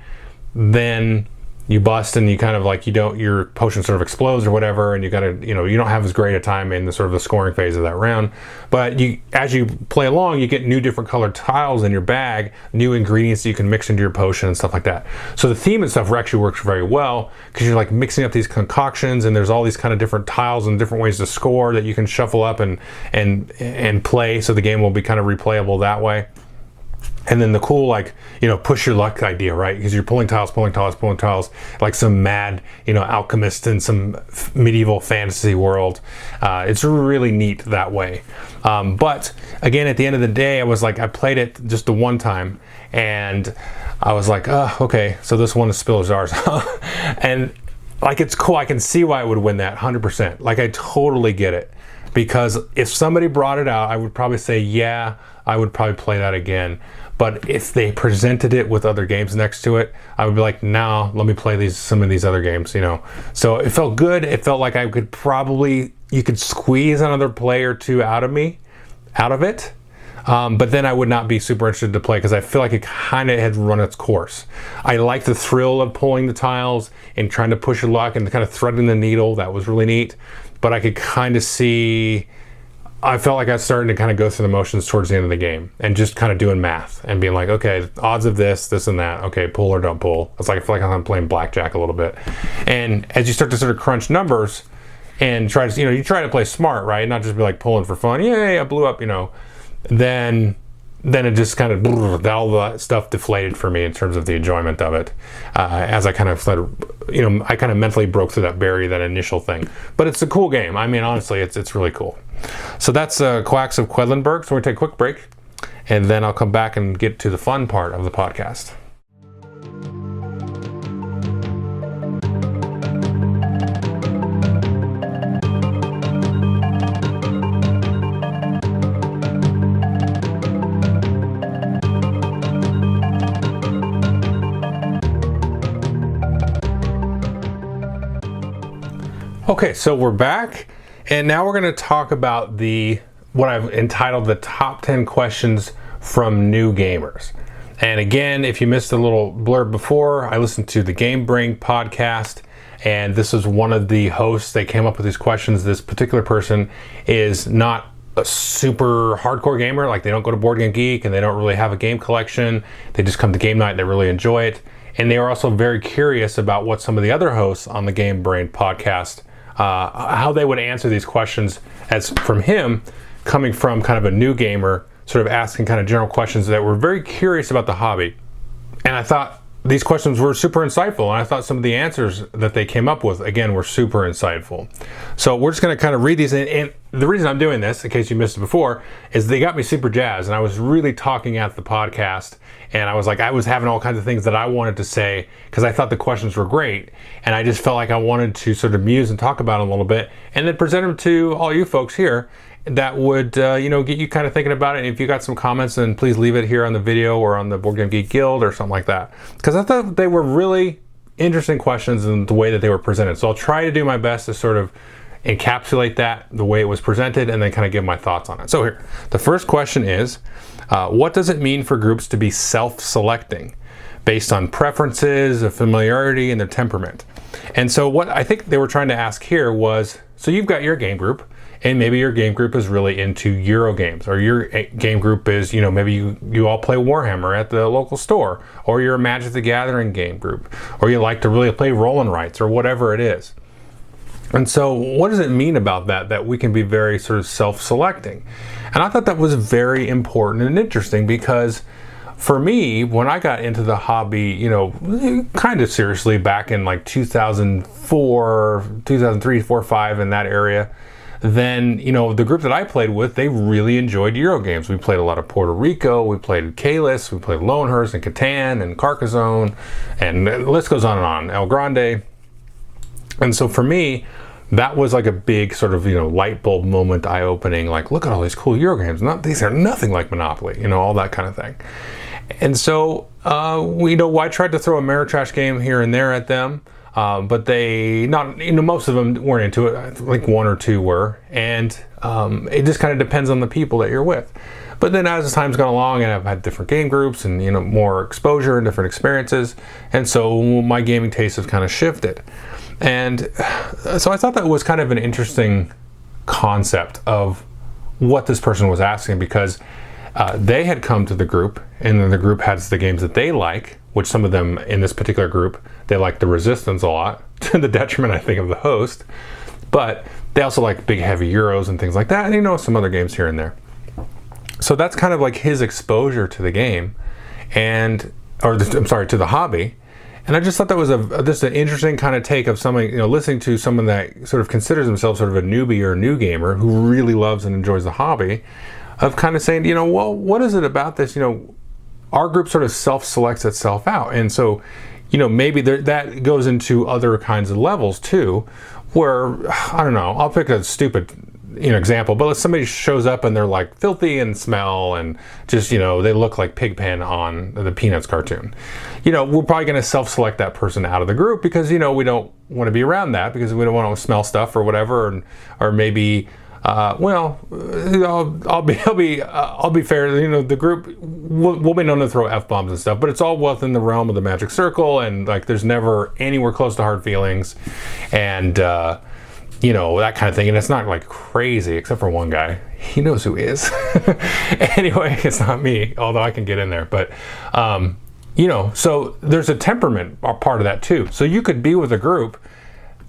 then you bust and you kind of like, your potion sort of explodes or whatever, and you gotta, you don't have as great a time in the sort of the scoring phase of that round. But as you play along, you get new different colored tiles in your bag, new ingredients that you can mix into your potion and stuff like that. So the theme and stuff actually works very well, because you're like mixing up these concoctions, and there's all these kind of different tiles and different ways to score that you can shuffle up and play, so the game will be kind of replayable that way. And then the cool, like, push your luck idea, right? Because you're pulling tiles, like some mad, alchemist in some medieval fantasy world. It's really neat that way. But again, at the end of the day, I played it just the one time, and I was like, oh, okay, so this one is Spillazar's. And like, it's cool. I can see why I would win that 100%. Like, I totally get it. Because if somebody brought it out, I would probably say, yeah, I would probably play that again. But if they presented it with other games next to it, I would be like, no, let me play some of these other games, So it felt good. It felt like you could squeeze another play or two out of it. But then I would not be super interested to play, because I feel like it kind of had run its course. I like the thrill of pulling the tiles and trying to push your luck and kind of threading the needle. That was really neat. But I could kind of see, I felt like I was starting to kind of go through the motions towards the end of the game, and just kind of doing math and being like, okay, odds of this and that, okay, pull or don't pull. It's like, I feel like I'm playing blackjack a little bit. And as you start to sort of crunch numbers and try to, you try to play smart, right? Not just be like pulling for fun, yay, I blew up, then it just kind of, all the stuff deflated for me in terms of the enjoyment of it. As I kind of I kind of mentally broke through that barrier, that initial thing. But it's a cool game. I mean, honestly, it's really cool. So that's Quacks of Quedlinburg. So we're going to take a quick break, and then I'll come back and get to the fun part of the podcast. Okay, so we're back, and now we're going to talk about what I've entitled the top 10 questions from new gamers. And again, if you missed the little blurb before, I listened to the Game Brain podcast, and this is one of the hosts. They came up with these questions. This particular person is not a super hardcore gamer, like they don't go to Board Game Geek and they don't really have a game collection. They just come to game night and they really enjoy it. And they are also very curious about what some of the other hosts on the Game Brain podcast, how they would answer these questions, as from him coming from kind of a new gamer, sort of asking kind of general questions that were very curious about the hobby. And I thought these questions were super insightful, and I thought some of the answers that they came up with, again, were super insightful. So we're just going to kind of read these, and the reason I'm doing this, in case you missed it before, is they got me super jazzed, and I was really talking at the podcast, and I was having all kinds of things that I wanted to say, because I thought the questions were great, and I just felt like I wanted to sort of muse and talk about them a little bit, and then present them to all you folks here, that would get you kind of thinking about it. And if you got some comments, then please leave it here on the video or on the Board Game Geek Guild or something like that, because I thought they were really interesting questions in the way that they were presented. So I'll try to do my best to sort of encapsulate that the way it was presented, and then kind of give my thoughts on it. So here, the first question is, what does it mean for groups to be self-selecting based on preferences, of familiarity, and their temperament? And so what I think they were trying to ask here was, so you've got your game group, and maybe your game group is really into Euro games, or your game group is, maybe you all play Warhammer at the local store, or you're a Magic the Gathering game group, or you like to really play Roll and Rights, or whatever it is. And so what does it mean about that we can be very sort of self-selecting? And I thought that was very important and interesting, because for me, when I got into the hobby, kind of seriously back in like 2004, 2003, 4, 5, in that area, then, the group that I played with, they really enjoyed Euro games. We played a lot of Puerto Rico, we played Caylus, we played Lonehurst and Catan and Carcassonne, and the list goes on and on, El Grande. And so for me, that was like a big sort of, light bulb moment, eye-opening, like, look at all these cool Euro games. These are nothing like Monopoly, all that kind of thing. And so, I tried to throw a Ameritrash game here and there at them. But most of them weren't into it. I think one or two were, and it just kind of depends on the people that you're with. But then as time's gone along and I've had different game groups and, more exposure and different experiences, and so my gaming tastes have kind of shifted. And so I thought that was kind of an interesting concept of what this person was asking, because they had come to the group, and then the group has the games that they like, which some of them in this particular group, they like the Resistance a lot, to the detriment, I think, of the host. But they also like big, heavy Euros and things like that, and some other games here and there. So that's kind of like his exposure to the game, to the hobby. And I just thought that was just an interesting kind of take of someone, listening to someone that sort of considers himself sort of a newbie or a new gamer who really loves and enjoys the hobby, of kind of saying, well, what is it about this? Our group sort of self-selects itself out. And so, maybe that goes into other kinds of levels too, where, I don't know, I'll pick a stupid example, but if somebody shows up and they're like filthy and smell and just, they look like Pigpen on the Peanuts cartoon, we're probably going to self-select that person out of the group because, we don't want to be around that because we don't want to smell stuff or whatever, or maybe, I'll be fair. The group will be known to throw F-bombs and stuff, but it's all within the realm of the magic circle, and like there's never anywhere close to hard feelings, and that kind of thing. And it's not like crazy, except for one guy. He knows who he is. Anyway, it's not me, although I can get in there. But so there's a temperament part of that too. So you could be with a group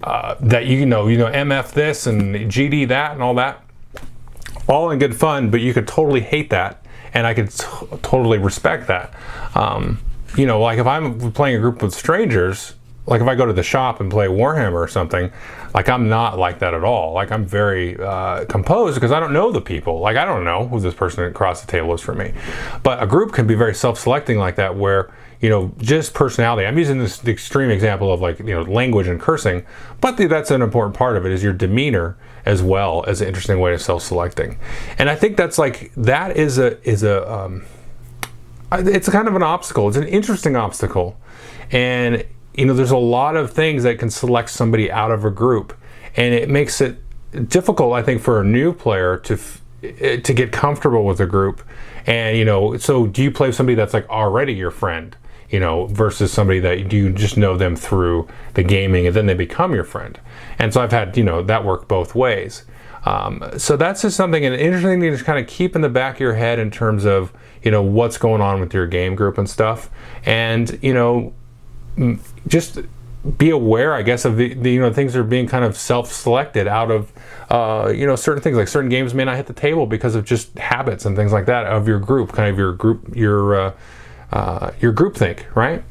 that MF this and GD that and all that, all in good fun, but you could totally hate that, and I could totally respect that. Like if I'm playing a group with strangers, like if I go to the shop and play Warhammer or something, like I'm not like that at all. Like I'm very composed because I don't know the people. Like I don't know who this person across the table is for me. But a group can be very self-selecting like that, where just personality. I'm using the extreme example of like language and cursing, but that's an important part of it, is your demeanor as well as an interesting way of self-selecting. And I think that's like it's kind of an obstacle. It's an interesting obstacle, and there's a lot of things that can select somebody out of a group, and it makes it difficult, I think, for a new player to get comfortable with a group. And so do you play with somebody that's like already your friend, versus somebody that you just know them through the gaming and then they become your friend? And so I've had that work both ways. So that's just something, an interesting thing to kind of keep in the back of your head in terms of what's going on with your game group and stuff. And just be aware, I guess, of the things that are being kind of self-selected out of certain things. Like certain games may not hit the table because of just habits and things like that of your group, kind of your groupthink, right?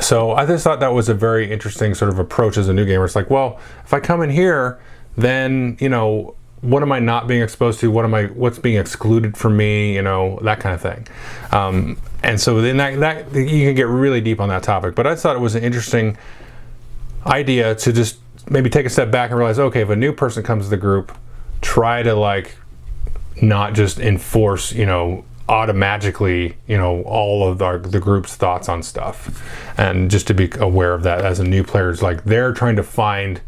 So I just thought that was a very interesting sort of approach as a new gamer. It's like, well, if I come in here, then what am I not being exposed to? What's being excluded from me? That kind of thing. And so then that you can get really deep on that topic. But I thought it was an interesting idea to just maybe take a step back and realize, okay, if a new person comes to the group, try to like not just enforce, automatically, all of the group's thoughts on stuff, and just to be aware of that as a new player. Is like they're trying to find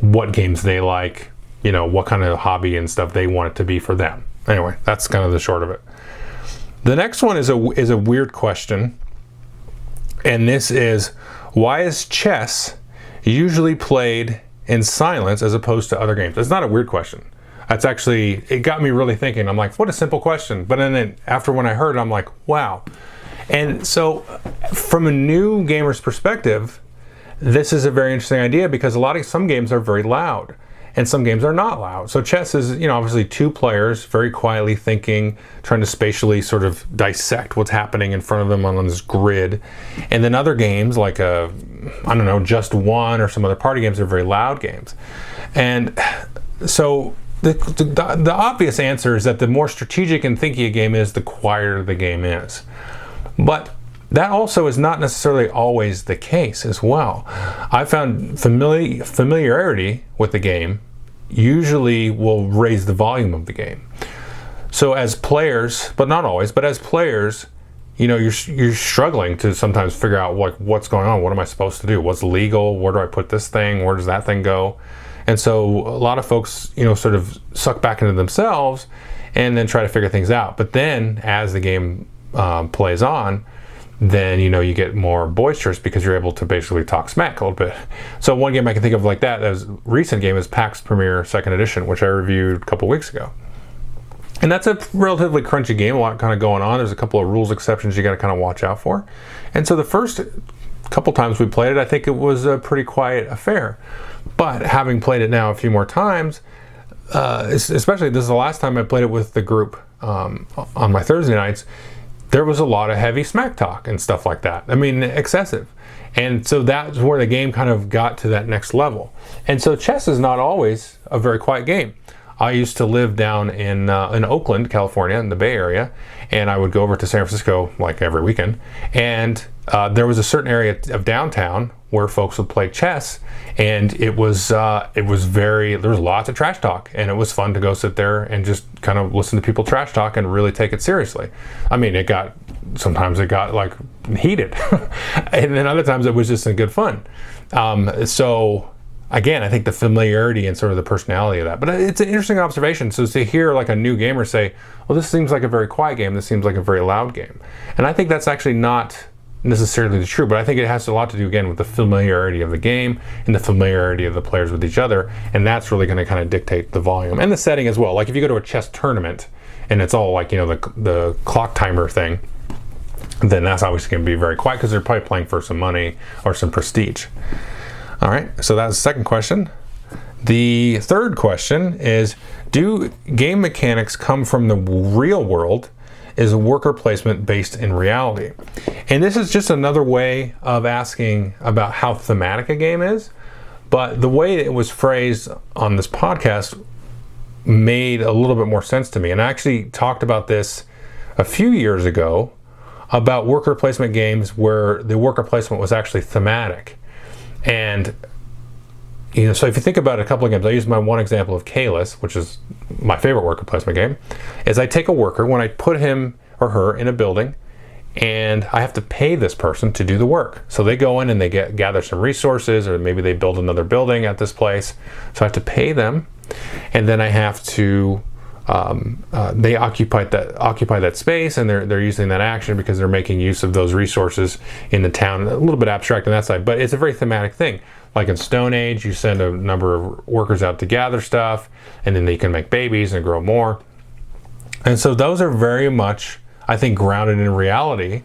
what games they like, what kind of hobby and stuff they want it to be for them. Anyway, that's kind of the short of it. The next one is a weird question, and this is, why is chess usually played in silence as opposed to other games? It's not a weird question. That's actually, it got me really thinking. I'm like, what a simple question. But then after when I heard it, I'm like, wow. And so from a new gamer's perspective, this is a very interesting idea, because some games are very loud and some games are not loud. So chess is, obviously two players very quietly thinking, trying to spatially sort of dissect what's happening in front of them on this grid. And then other games like Just One or some other party games are very loud games. And so the obvious answer is that the more strategic and thinky a game is, the quieter the game is. But that also is not necessarily always the case as well. I found familiarity with the game usually will raise the volume of the game. So as players, but not always, but as players, you're struggling to sometimes figure out what's going on. What am I supposed to do? What's legal? Where do I put this thing? Where does that thing go? And so a lot of folks, sort of suck back into themselves and then try to figure things out. But then as the game plays on, then you get more boisterous because you're able to basically talk smack a little bit. So one game I can think of like that was a recent game is PAX Premier 2nd Edition, which I reviewed a couple weeks ago. And that's a relatively crunchy game, a lot kind of going on. There's a couple of rules exceptions you got to kind of watch out for. And so the first couple times we played it, I think it was a pretty quiet affair. But having played it now a few more times, especially this is the last time I played it with the group on my Thursday nights, there was a lot of heavy smack talk and stuff like that. I mean, excessive. And so that's where the game kind of got to that next level. And so chess is not always a very quiet game. I used to live down in Oakland, California, in the Bay Area, and I would go over to San Francisco like every weekend. And there was a certain area of downtown where folks would play chess, and it was there was lots of trash talk, and it was fun to go sit there and just kind of listen to people trash talk and really take it seriously. I mean, sometimes it got like heated, and then other times it was just good fun. So again, I think the familiarity and sort of the personality of that. But it's an interesting observation. So to hear like a new gamer say, well, this seems like a very quiet game, this seems like a very loud game. And I think that's actually not necessarily true, but I think it has a lot to do again with the familiarity of the game and the familiarity of the players with each other. And that's really going to kind of dictate the volume and the setting as well. Like if you go to a chess tournament and it's all like, the clock timer thing, then that's obviously going to be very quiet because they're probably playing for some money or some prestige. All right, so that's the second question. The third question is, do game mechanics come from the real world? Is worker placement based in reality? And this is just another way of asking about how thematic a game is, but the way it was phrased on this podcast made a little bit more sense to me. And I actually talked about this a few years ago about worker placement games where the worker placement was actually thematic. And so if you think about a couple of games, I use my one example of Kalis, which is my favorite worker placement game, is I take a worker when I put him or her in a building, and I have to pay this person to do the work. So they go in and they gather some resources, or maybe they build another building at this place. So I have to pay them, and then I have to they occupy that space, and they're using that action because they're making use of those resources in the town. A little bit abstract on that side, but it's a very thematic thing. Like in Stone Age, you send a number of workers out to gather stuff, and then they can make babies and grow more. And so those are very much, I think, grounded in reality,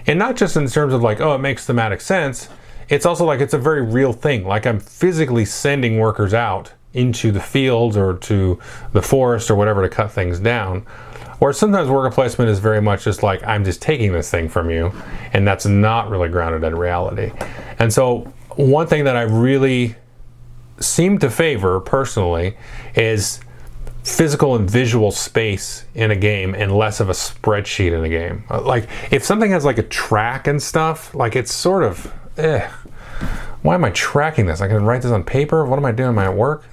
and not just in terms of like, oh, it makes thematic sense. It's also like it's a very real thing. Like I'm physically sending workers out into the fields or to the forest or whatever to cut things down. Or sometimes worker placement is very much just like, I'm just taking this thing from you, and that's not really grounded in reality. And so one thing that I really seem to favor personally is physical and visual space in a game and less of a spreadsheet in a game. Like if something has like a track and stuff, like it's sort of, why am I tracking this? I can write this on paper. What am I doing? Am I at work?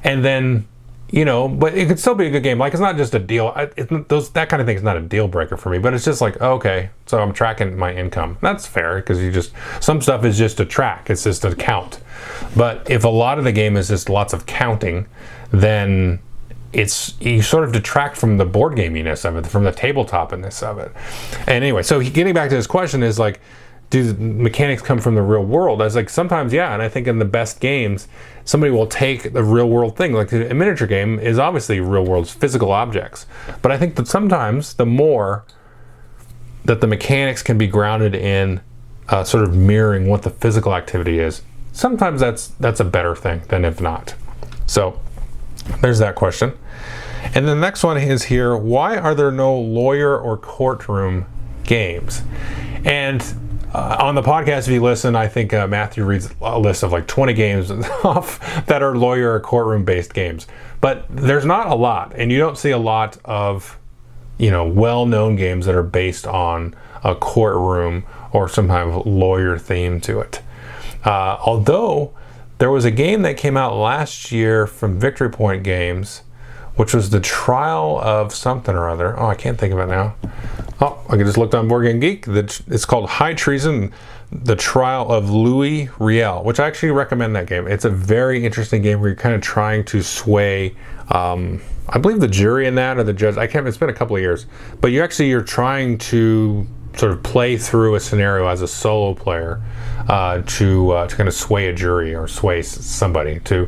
And then, but it could still be a good game. Like it's not just a deal. That kind of thing is not a deal breaker for me, but it's just like, okay, so I'm tracking my income. That's fair because some stuff is just a track. It's just a count. But if a lot of the game is just lots of counting, then you sort of detract from the board gaminess of it, from the tabletopness of it. And anyway, so getting back to this question is like, do the mechanics come from the real world? I was like, sometimes, yeah. And I think in the best games, somebody will take the real world thing. Like a miniature game is obviously real world's physical objects. But I think that sometimes the more that the mechanics can be grounded in sort of mirroring what the physical activity is, sometimes that's a better thing than if not. So there's that question. And the next one is here, why are there no lawyer or courtroom games? And on the podcast, if you listen, I think Matthew reads a list of like 20 games off that are lawyer or courtroom based games. But there's not a lot, and you don't see a lot of, well-known games that are based on a courtroom or some kind of lawyer theme to it. Although there was a game that came out last year from Victory Point Games, which was the trial of something or other. Oh, I can't think of it now. Oh, I just looked on Board Game Geek. It's called High Treason, the Trial of Louis Riel, which I actually recommend that game. It's a very interesting game where you're kind of trying to sway, I believe the jury in that or the judge. It's been a couple of years, but you're trying to sort of play through a scenario as a solo player to kind of sway a jury or sway somebody to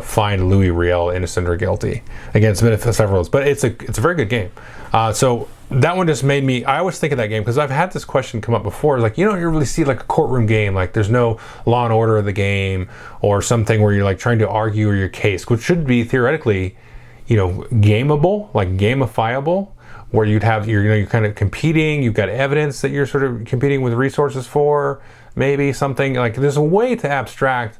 find Louis Riel innocent or guilty. Again, it's been several, but it's a very good game. So that one just made me. I always think of that game because I've had this question come up before. Like, you don't really see like a courtroom game. Like, there's no law and order of the game or something where you're like trying to argue your case, which should be theoretically, gameable, like gamifiable, where you'd have you're kind of competing. You've got evidence that you're sort of competing with resources for. Maybe something like there's a way to abstract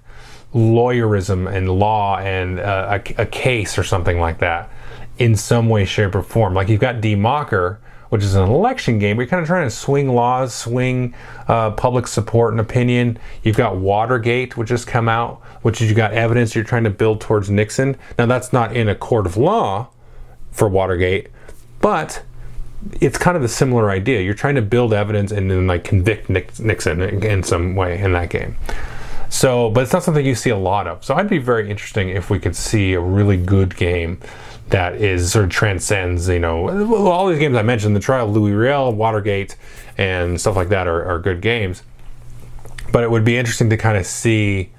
lawyerism and law and a case or something like that in some way, shape, or form. Like you've got DeMocker, which is an election game where you're kind of trying to swing laws, swing public support and opinion. You've got Watergate, which has come out, which is you got evidence you're trying to build towards Nixon. Now that's not in a court of law for Watergate, but it's kind of a similar idea. You're trying to build evidence and then like convict Nixon in some way in that game. So, but it's not something you see a lot of. So I'd be very interesting if we could see a really good game that is sort of transcends, all these games I mentioned, the Trial of Louis Riel, Watergate, and stuff like that are good games. But it would be interesting to kind of see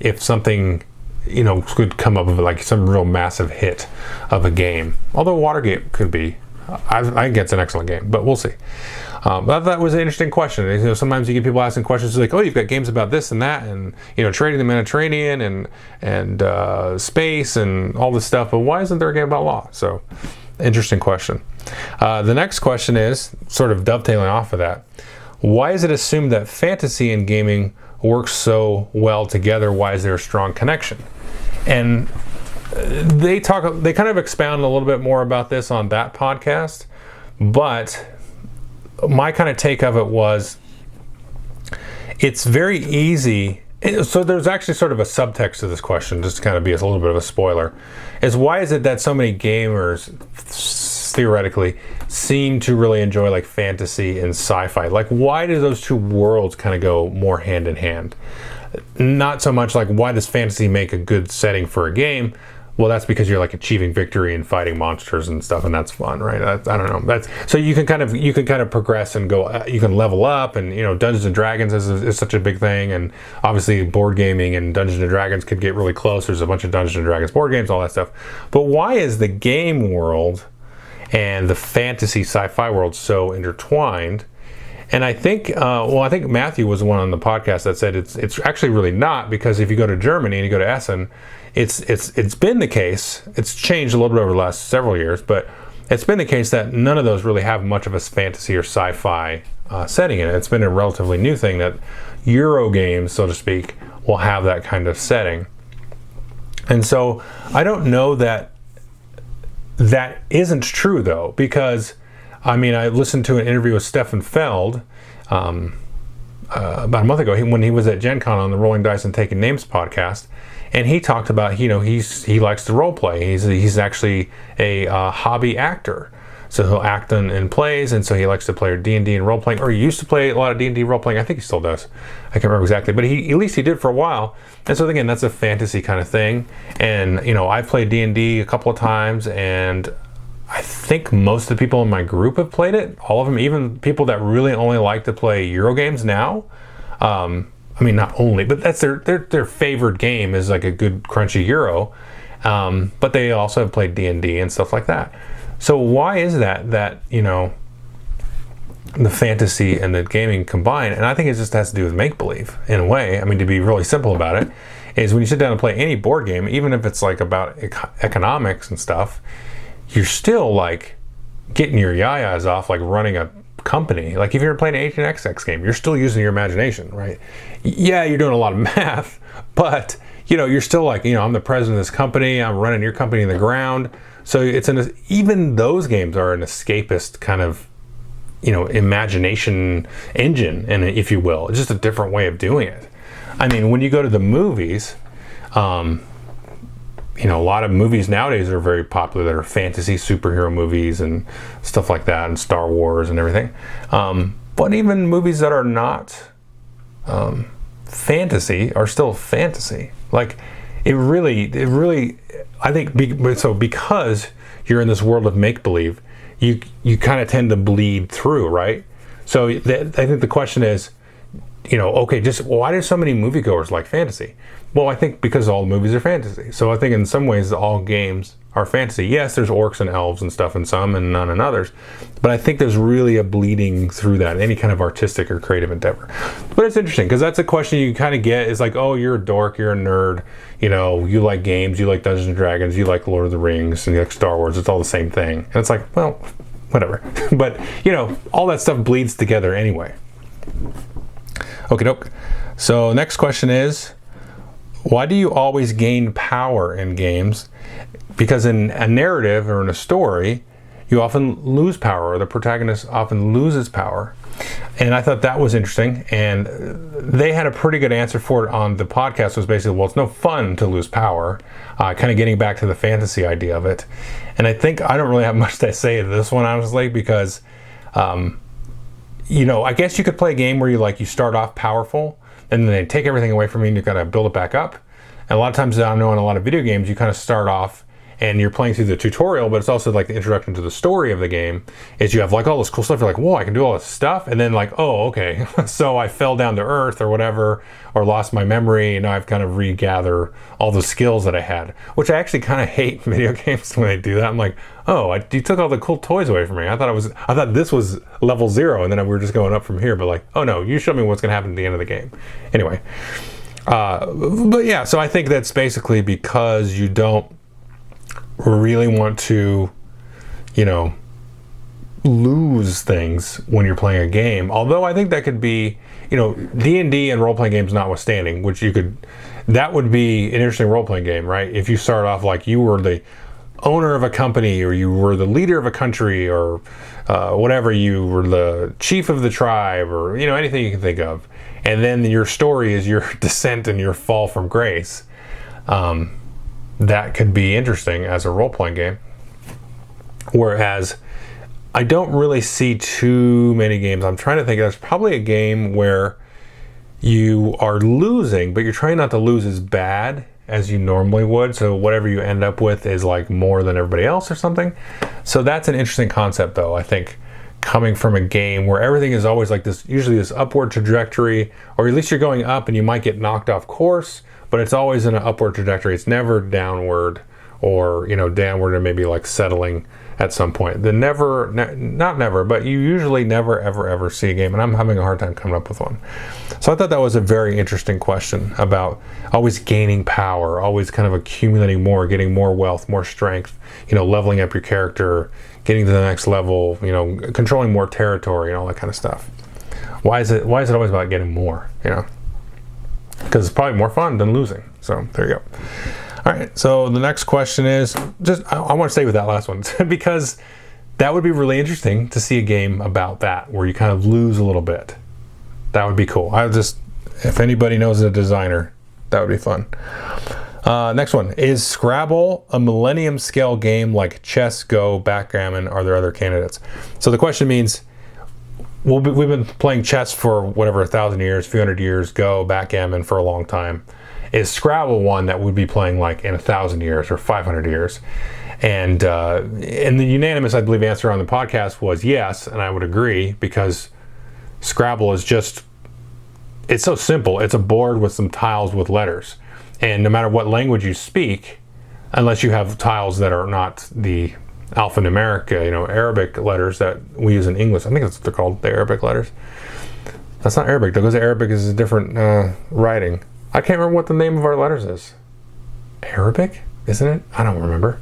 if something, could come up with like some real massive hit of a game. Although Watergate could be, I think it's an excellent game, but we'll see. But that was an interesting question. Sometimes you get people asking questions like, "Oh, you've got games about this and that, and trading the Mediterranean and space and all this stuff, but why isn't there a game about law?" So, interesting question. The next question is sort of dovetailing off of that. Why is it assumed that fantasy and gaming work so well together? Why is there a strong connection? And they kind of expound a little bit more about this on that podcast, but my kind of take of it was it's very easy. So there's actually sort of a subtext to this question, just to kind of be a little bit of a spoiler, is why is it that so many gamers theoretically seem to really enjoy like fantasy and sci-fi? Like, why do those two worlds kind of go more hand in hand? Not so much like why does fantasy make a good setting for a game? Well, that's because you're like achieving victory and fighting monsters and stuff, and that's fun, right? I don't know. That's so you can kind of progress and go. You can level up, and Dungeons and Dragons is such a big thing, and obviously board gaming and Dungeons and Dragons could get really close. There's a bunch of Dungeons and Dragons board games, all that stuff. But why is the game world and the fantasy sci-fi world so intertwined? And I think, I think Matthew was the one on the podcast that said it's actually really not, because if you go to Germany and you go to Essen, it's been the case. It's changed a little bit over the last several years, but it's been the case that none of those really have much of a fantasy or sci-fi setting in it. It's been a relatively new thing that Euro games, so to speak, will have that kind of setting. And so I don't know that isn't true though, because I listened to an interview with Stefan Feld about a month ago when he was at Gen Con on the Rolling Dice and Taking Names podcast, and he talked about he likes to role play. He's actually a hobby actor, so he'll act in plays, and so he likes to play D&D and role playing, or he used to play a lot of D&D role playing. I think he still does. I can't remember exactly, but at least he did for a while. And so again, that's a fantasy kind of thing. And I've played D&D a couple of times, and I think most of the people in my group have played it. All of them, even people that really only like to play Euro games now. Not only, but that's their favorite game is like a good crunchy Euro. But they also have played D&D and stuff like that. So why is that the fantasy and the gaming combine? And I think it just has to do with make-believe in a way. To be really simple about it, is when you sit down and play any board game, even if it's like about economics and stuff, you're still like getting your yayas off, like running a company. Like if you're playing an 18xx game, you're still using your imagination, right? Yeah, you're doing a lot of math, but you're still like, I'm the president of this company, I'm running your company in the ground. So even those games are an escapist kind of, imagination engine, and if you will, it's just a different way of doing it. When you go to the movies, a lot of movies nowadays are very popular that are fantasy superhero movies and stuff like that, and Star Wars and everything. But even movies that are not fantasy are still fantasy. Like it really, I think, because you're in this world of make-believe, you kind of tend to bleed through, right? So I think the question is, okay, just why do so many moviegoers like fantasy? Well, I think because all movies are fantasy. So I think in some ways all games are fantasy. Yes, there's orcs and elves and stuff in some and none in others. But I think there's really a bleeding through that, any kind of artistic or creative endeavor. But it's interesting because that's a question you kind of get is like, oh, you're a dork, you're a nerd. You like games, you like Dungeons and Dragons, you like Lord of the Rings, and you like Star Wars. It's all the same thing. And it's like, well, whatever. But, all that stuff bleeds together anyway. Okie doke. So next question is, why do you always gain power in games? Because in a narrative or in a story, you often lose power, or the protagonist often loses power. And I thought that was interesting. And they had a pretty good answer for it on the podcast. Was basically, well, it's no fun to lose power. Kind of getting back to the fantasy idea of it. And I think I don't really have much to say to this one, honestly, because, I guess you could play a game where you start off powerful, and then they take everything away from you and you gotta build it back up. And a lot of times I know in a lot of video games, you kind of start off and you're playing through the tutorial, but it's also like the introduction to the story of the game is you have like all this cool stuff. You're like, whoa, I can do all this stuff. And then like, oh, okay. So I fell down to earth or whatever, or lost my memory. And now I've kind of regather all the skills that I had, which I actually kind of hate video games when they do that. I'm like, oh, you took all the cool toys away from me. I thought this was level 0. And then we were just going up from here, but like, oh no, you showed me what's going to happen at the end of the game. Anyway. But yeah, so I think that's basically because you don't really want to, lose things when you're playing a game. Although I think that could be, D&D and role-playing games notwithstanding, that would be an interesting role-playing game, right? If you start off like you were the owner of a company, or you were the leader of a country, or whatever, you were the chief of the tribe, or, anything you can think of. And then your story is your descent and your fall from grace. That could be interesting as a role-playing game. Whereas I don't really see too many games. I'm trying to think. There's probably a game where you are losing, but you're trying not to lose as bad as you normally would. So whatever you end up with is like more than everybody else or something. So that's an interesting concept, though, I think, coming from a game where everything is always like this, usually this upward trajectory, or at least you're going up and you might get knocked off course, but it's always in an upward trajectory. It's never downward or, downward and maybe like settling at some point. Not never, but you usually never, ever see a game, and I'm having a hard time coming up with one. So I thought that was a very interesting question about always gaining power, always kind of accumulating more, getting more wealth, more strength, leveling up your character, getting to the next level, controlling more territory and all that kind of stuff. Why is it always about getting more, Because it's probably more fun than losing. So there you go. All right, so the next question is, I want to stay with that last one because that would be really interesting to see a game about that, where you kind of lose a little bit. That would be cool. If anybody knows a designer, that would be fun. Next one, is Scrabble a Millennium Scale game like chess, Go, backgammon? Are there other candidates? So the question means, we've been playing chess for whatever, 1,000 years, a few hundred years, Go, backgammon for a long time. Is Scrabble one that would be playing like in 1,000 years or 500 years? And the unanimous, I believe, answer on the podcast was yes, and I would agree, because Scrabble is it's so simple. It's a board with some tiles with letters. And no matter what language you speak, unless you have tiles that are not the alphanumeric, Arabic letters that we use in English. I think that's what they're called, the Arabic letters. That's not Arabic, though, because Arabic is a different writing. I can't remember what the name of our letters is. Arabic, isn't it? I don't remember.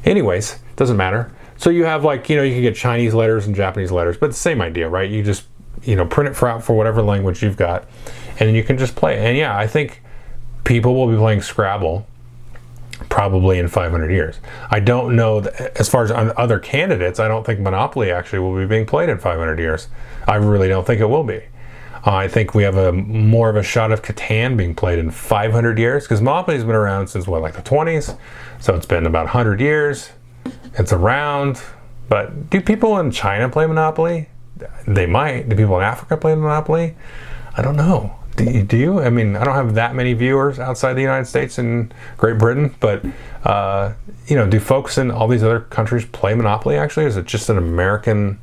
Anyways, doesn't matter. So you have you can get Chinese letters and Japanese letters, but it's the same idea, right? You just, print it out for whatever language you've got, and then you can just play it. And yeah, I think people will be playing Scrabble probably in 500 years. I don't know, as far as other candidates, I don't think Monopoly actually will be being played in 500 years. I really don't think it will be. I think we have a more of a shot of Catan being played in 500 years, because Monopoly's been around since what, like the 20s, so it's been about 100 years. It's around, but do people in China play Monopoly? They might. Do people in Africa play Monopoly? I don't know. Do you? I mean, I don't have that many viewers outside the United States and Great Britain, but you know, do folks in all these other countries play Monopoly actually? Is it just an American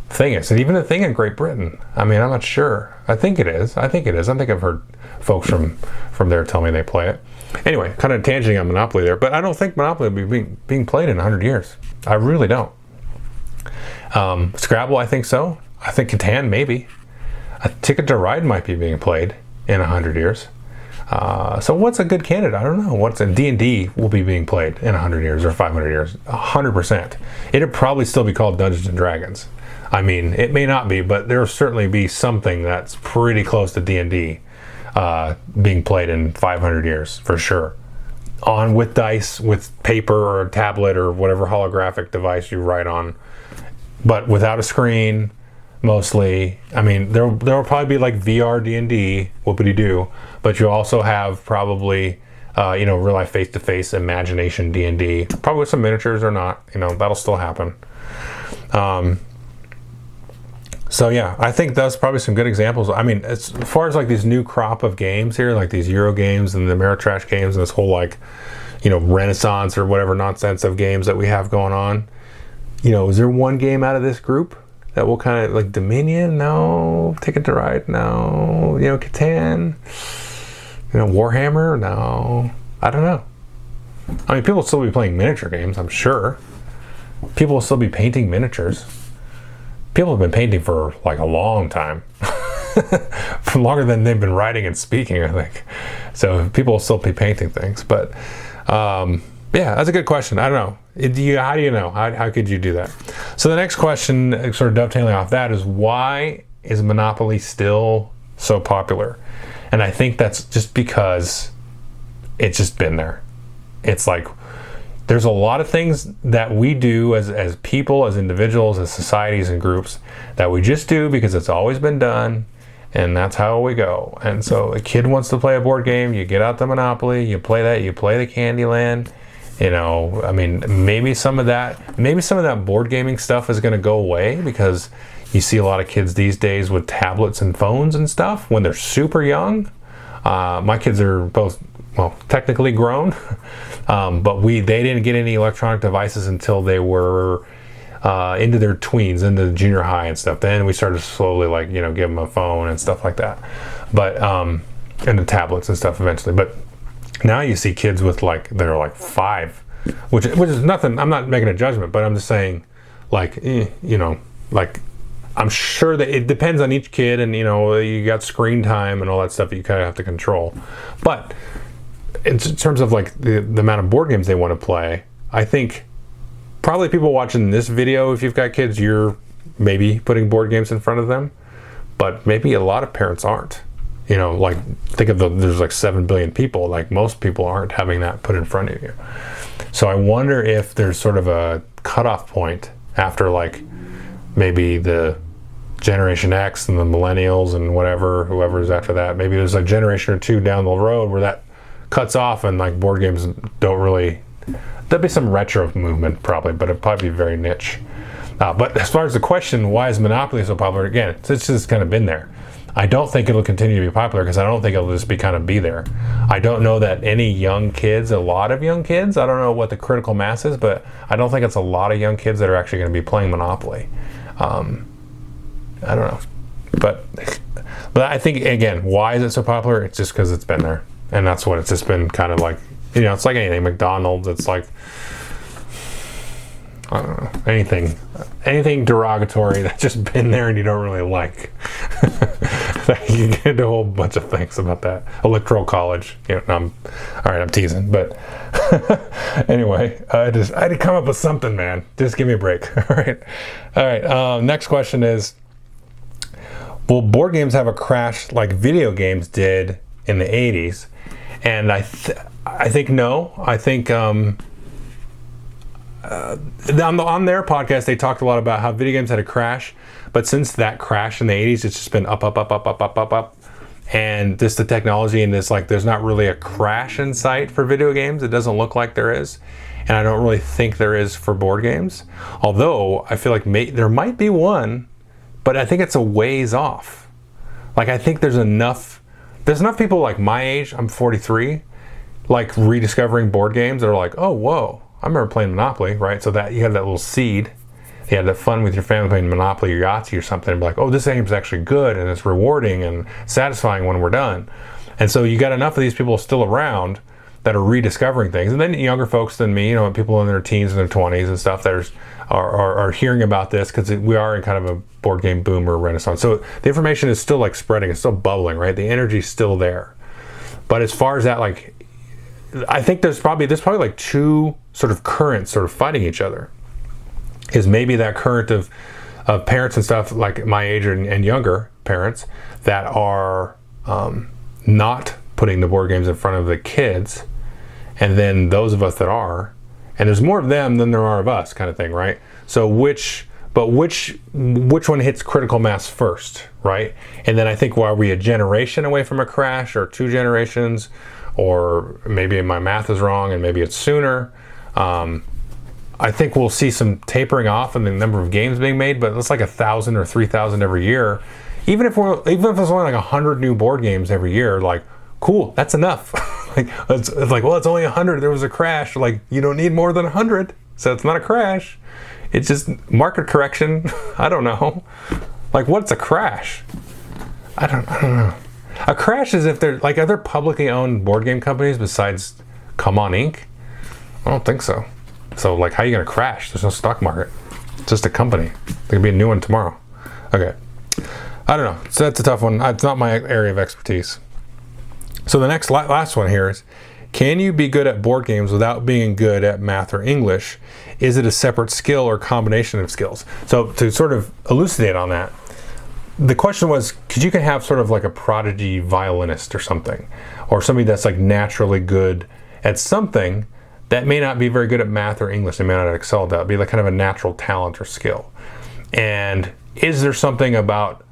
thing? Is it even a thing in Great Britain? I mean, I'm not sure. I think it is. I think I've heard folks from there tell me they play it. Anyway, kind of tangenting on Monopoly there, but I don't think Monopoly will be being played in 100 years. I really don't. Scrabble, I think so. I think Catan, maybe. A Ticket to Ride might be being played in 100 years. So what's a good candidate? I don't know. What's a D&D will be being played in 100 years or 500 years? 100%. It'd probably still be called Dungeons and Dragons. I mean, it may not be, but there'll certainly be something that's pretty close to D&D being played in 500 years for sure. On with dice, with paper or a tablet or whatever holographic device you write on, but without a screen. Mostly, I mean, there'll probably be like VR D&D, whoopity-doo, but you'll also have probably, you know, real life face-to-face imagination D&D, probably with some miniatures or not, you know, that'll still happen. So yeah, I think that's probably some good examples. I mean, as far as like these new crop of games here, like these Euro games and the Ameritrash games and this whole like, you know, Renaissance or whatever nonsense of games that we have going on, you know, is there one game out of this group that will kind of like Dominion? No. Ticket to Ride? No. You know, Catan? You know, Warhammer? No. I don't know. I mean, people will still be playing miniature games, I'm sure. People will still be painting miniatures. People have been painting for like a long time. For longer than they've been writing and speaking, I think. So people will still be painting things. But yeah, that's a good question. I don't know. How do you know? How could you do that? So the next question, sort of dovetailing off that, is why is Monopoly still so popular? And I think that's just because it's just been there. It's like there's a lot of things that we do as people, as individuals, as societies and groups that we just do because it's always been done, and that's how we go. And so a kid wants to play a board game, you get out the Monopoly, you play that, you play the Candyland. You know, I mean, maybe some of that board gaming stuff is going to go away because you see a lot of kids these days with tablets and phones and stuff when they're super young. My kids are both, well, technically grown, but they didn't get any electronic devices until they were into their tweens, into junior high and stuff. Then we started slowly, like, you know, give them a phone and stuff like that, but and the tablets and stuff eventually. But now you see kids with like, they're like 5, which is nothing. I'm not making a judgment, but I'm just saying, like, you know, like, I'm sure that it depends on each kid, and you know, you got screen time and all that stuff that you kind of have to control. But in terms of like the amount of board games they want to play, I think probably people watching this video, if you've got kids, you're maybe putting board games in front of them, but maybe a lot of parents aren't. You know, like, think of there's like 7 billion people, like most people aren't having that put in front of you. So I wonder if there's sort of a cutoff point after like maybe the Generation X and the millennials and whoever's after that. Maybe there's a generation or two down the road where that cuts off and like board games don't really, there'll be some retro movement probably, but it'll probably be very niche. But as far as the question, why is Monopoly so popular? Again, it's just kind of been there. I don't think it'll continue to be popular because I don't think it'll just be there. I don't know that any young kids, a lot of young kids, I don't know what the critical mass is, but I don't think it's a lot of young kids that are actually going to be playing Monopoly. I don't know. But I think, again, why is it so popular? It's just because it's been there. And that's what it's just been kind of like, you know, it's like anything. McDonald's, it's like, I don't know, anything derogatory that's just been there and you don't really like. You get into a whole bunch of things about that. Electoral college, you know, I'm teasing, but anyway, I had to come up with something, man. Just give me a break. All right. Next question is, will board games have a crash like video games did in the 80s? And I think no. I think on their podcast, they talked a lot about how video games had a crash, but since that crash in the 80s, it's just been up, up, up, up, up, up, up, up. And just the technology, and it's like there's not really a crash in sight for video games. It doesn't look like there is. And I don't really think there is for board games. Although I feel like there might be one, but I think it's a ways off. Like I think there's enough people like my age, I'm 43, like rediscovering board games that are like, oh, whoa, I remember playing Monopoly, right? So that you have that little seed. You had that fun with your family playing Monopoly or Yahtzee or something, and be like, oh, this game's actually good and it's rewarding and satisfying when we're done. And so you got enough of these people still around that are rediscovering things. And then younger folks than me, people in their teens and their 20s and stuff that are hearing about this, because we are in kind of a board game boom or renaissance. So the information is still like spreading, it's still bubbling, right? The energy's still there. But as far as that, like, I think there's probably like two sort of currents sort of fighting each other. Is maybe that current of parents and stuff like my age and younger parents that are not putting the board games in front of the kids, and then those of us that are, and there's more of them than there are of us, kind of thing, right? So which one hits critical mass first, right? And then I think, well, are we a generation away from a crash, or 2 generations, or maybe my math is wrong and maybe it's sooner. I think we'll see some tapering off in the number of games being made, but it's like 1,000 or 3,000 every year. Even if there's only like 100 new board games every year, like, cool, that's enough. Like it's like, well, it's only 100. There was a crash. Like, you don't need more than 100, so it's not a crash. It's just market correction. I don't know. Like, what's a crash? I don't know. A crash is if they're like, are there publicly owned board game companies besides Come On Inc? I don't think so. So, like, how are you going to crash? There's no stock market. It's just a company. There could be a new one tomorrow. Okay. I don't know. So that's a tough one. It's not my area of expertise. So the last one here is, can you be good at board games without being good at math or English? Is it a separate skill or combination of skills? So to sort of elucidate on that, the question was, because you can have sort of like a prodigy violinist or something, or somebody that's like naturally good at something that may not be very good at math or English. They may not excel at that. It'd be like kind of a natural talent or skill. And is there something about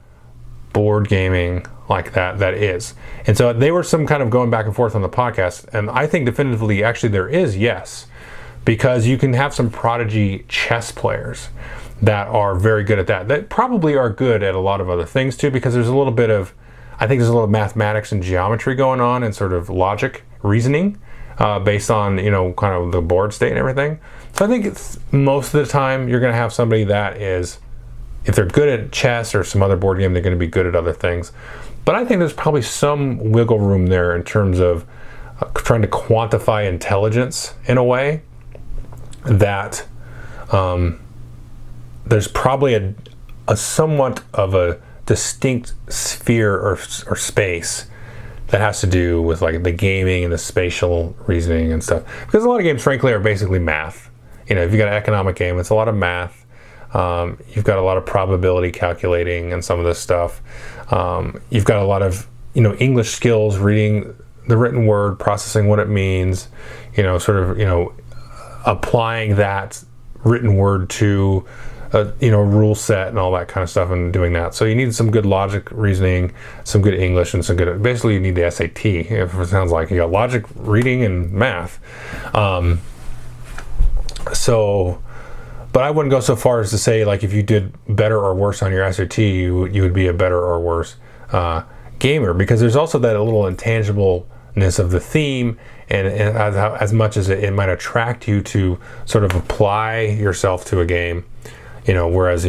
board gaming like that is? And so they were some kind of going back and forth on the podcast, and I think definitively actually there is, yes, because you can have some prodigy chess players that are very good at that probably are good at a lot of other things too, because there's a little bit of, I think there's a little mathematics and geometry going on, and sort of logic, reasoning, based on, kind of the board state and everything. So I think most of the time you're going to have somebody that is, if they're good at chess or some other board game, they're going to be good at other things. But I think there's probably some wiggle room there in terms of trying to quantify intelligence in a way that there's probably a somewhat of a distinct sphere or space that has to do with like the gaming and the spatial reasoning and stuff. Because a lot of games, frankly, are basically math. If you got an economic game, it's a lot of math. You've got a lot of probability calculating and some of this stuff. You've got a lot of, English skills, reading the written word, processing what it means, applying that written word to a rule set and all that kind of stuff, and doing that. So you need some good logic reasoning, some good English, and some good, basically you need the SAT, if it sounds like. You got logic, reading, and math. But I wouldn't go so far as to say, like, if you did better or worse on your SAT, you would be a better or worse gamer, because there's also that little intangibleness of the theme, and as much as it might attract you to sort of apply yourself to a game, whereas,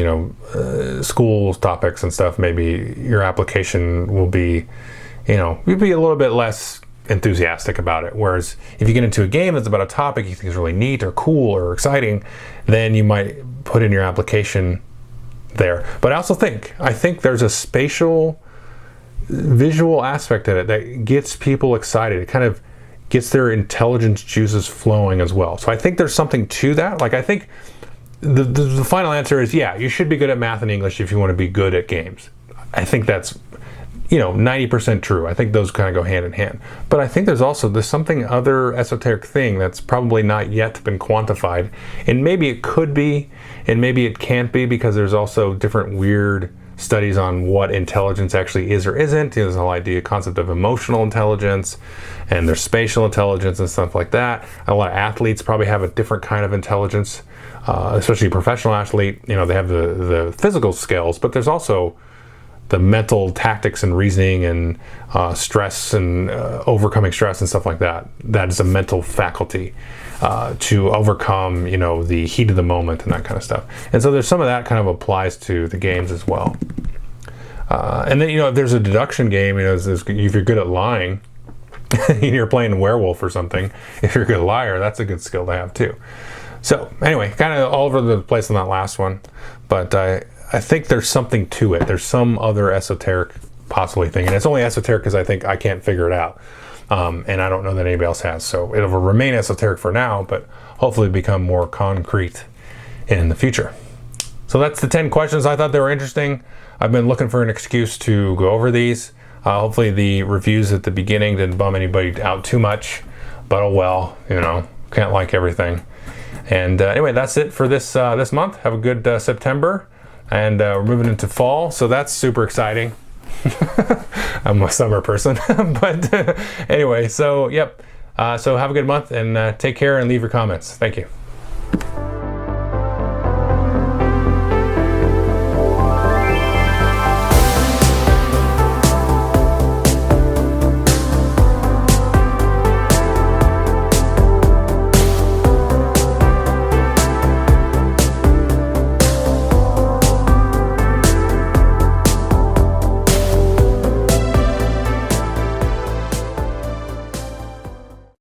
school topics and stuff, maybe your application will be, you'd be a little bit less enthusiastic about it. Whereas if you get into a game that's about a topic you think is really neat or cool or exciting, then you might put in your application there. But I think there's a spatial, visual aspect of it that gets people excited. It kind of gets their intelligence juices flowing as well. So I think there's something to that. Like, I think the final answer is, yeah, you should be good at math and English if you want to be good at games. I think that's 90% true. I think those kind of go hand in hand. But I think there's something other esoteric thing that's probably not yet been quantified. And maybe it could be, and maybe it can't be, because there's also different weird studies on what intelligence actually is or isn't. There's the whole concept of emotional intelligence, and there's spatial intelligence and stuff like that. A lot of athletes probably have a different kind of intelligence, especially a professional athlete. They have the physical skills, but there's also the mental tactics and reasoning and stress and overcoming stress and stuff like that. That is a mental faculty to overcome, the heat of the moment and that kind of stuff. And so there's some of that kind of applies to the games as well. And then, if there's a deduction game, if you're good at lying, you're playing werewolf or something, if you're a good liar, that's a good skill to have too. So anyway, kind of all over the place on that last one, but I think there's something to it. There's some other esoteric possibly thing, and it's only esoteric because I think I can't figure it out, and I don't know that anybody else has. So it'll remain esoteric for now, but hopefully become more concrete in the future. So that's the 10 questions. I thought they were interesting. I've been looking for an excuse to go over these. Hopefully the reviews at the beginning didn't bum anybody out too much, but oh well, can't like everything. And anyway, that's it for this month. Have a good September. And we're moving into fall, so that's super exciting. I'm a summer person. But anyway, so yep. So have a good month, and take care and leave your comments. Thank you.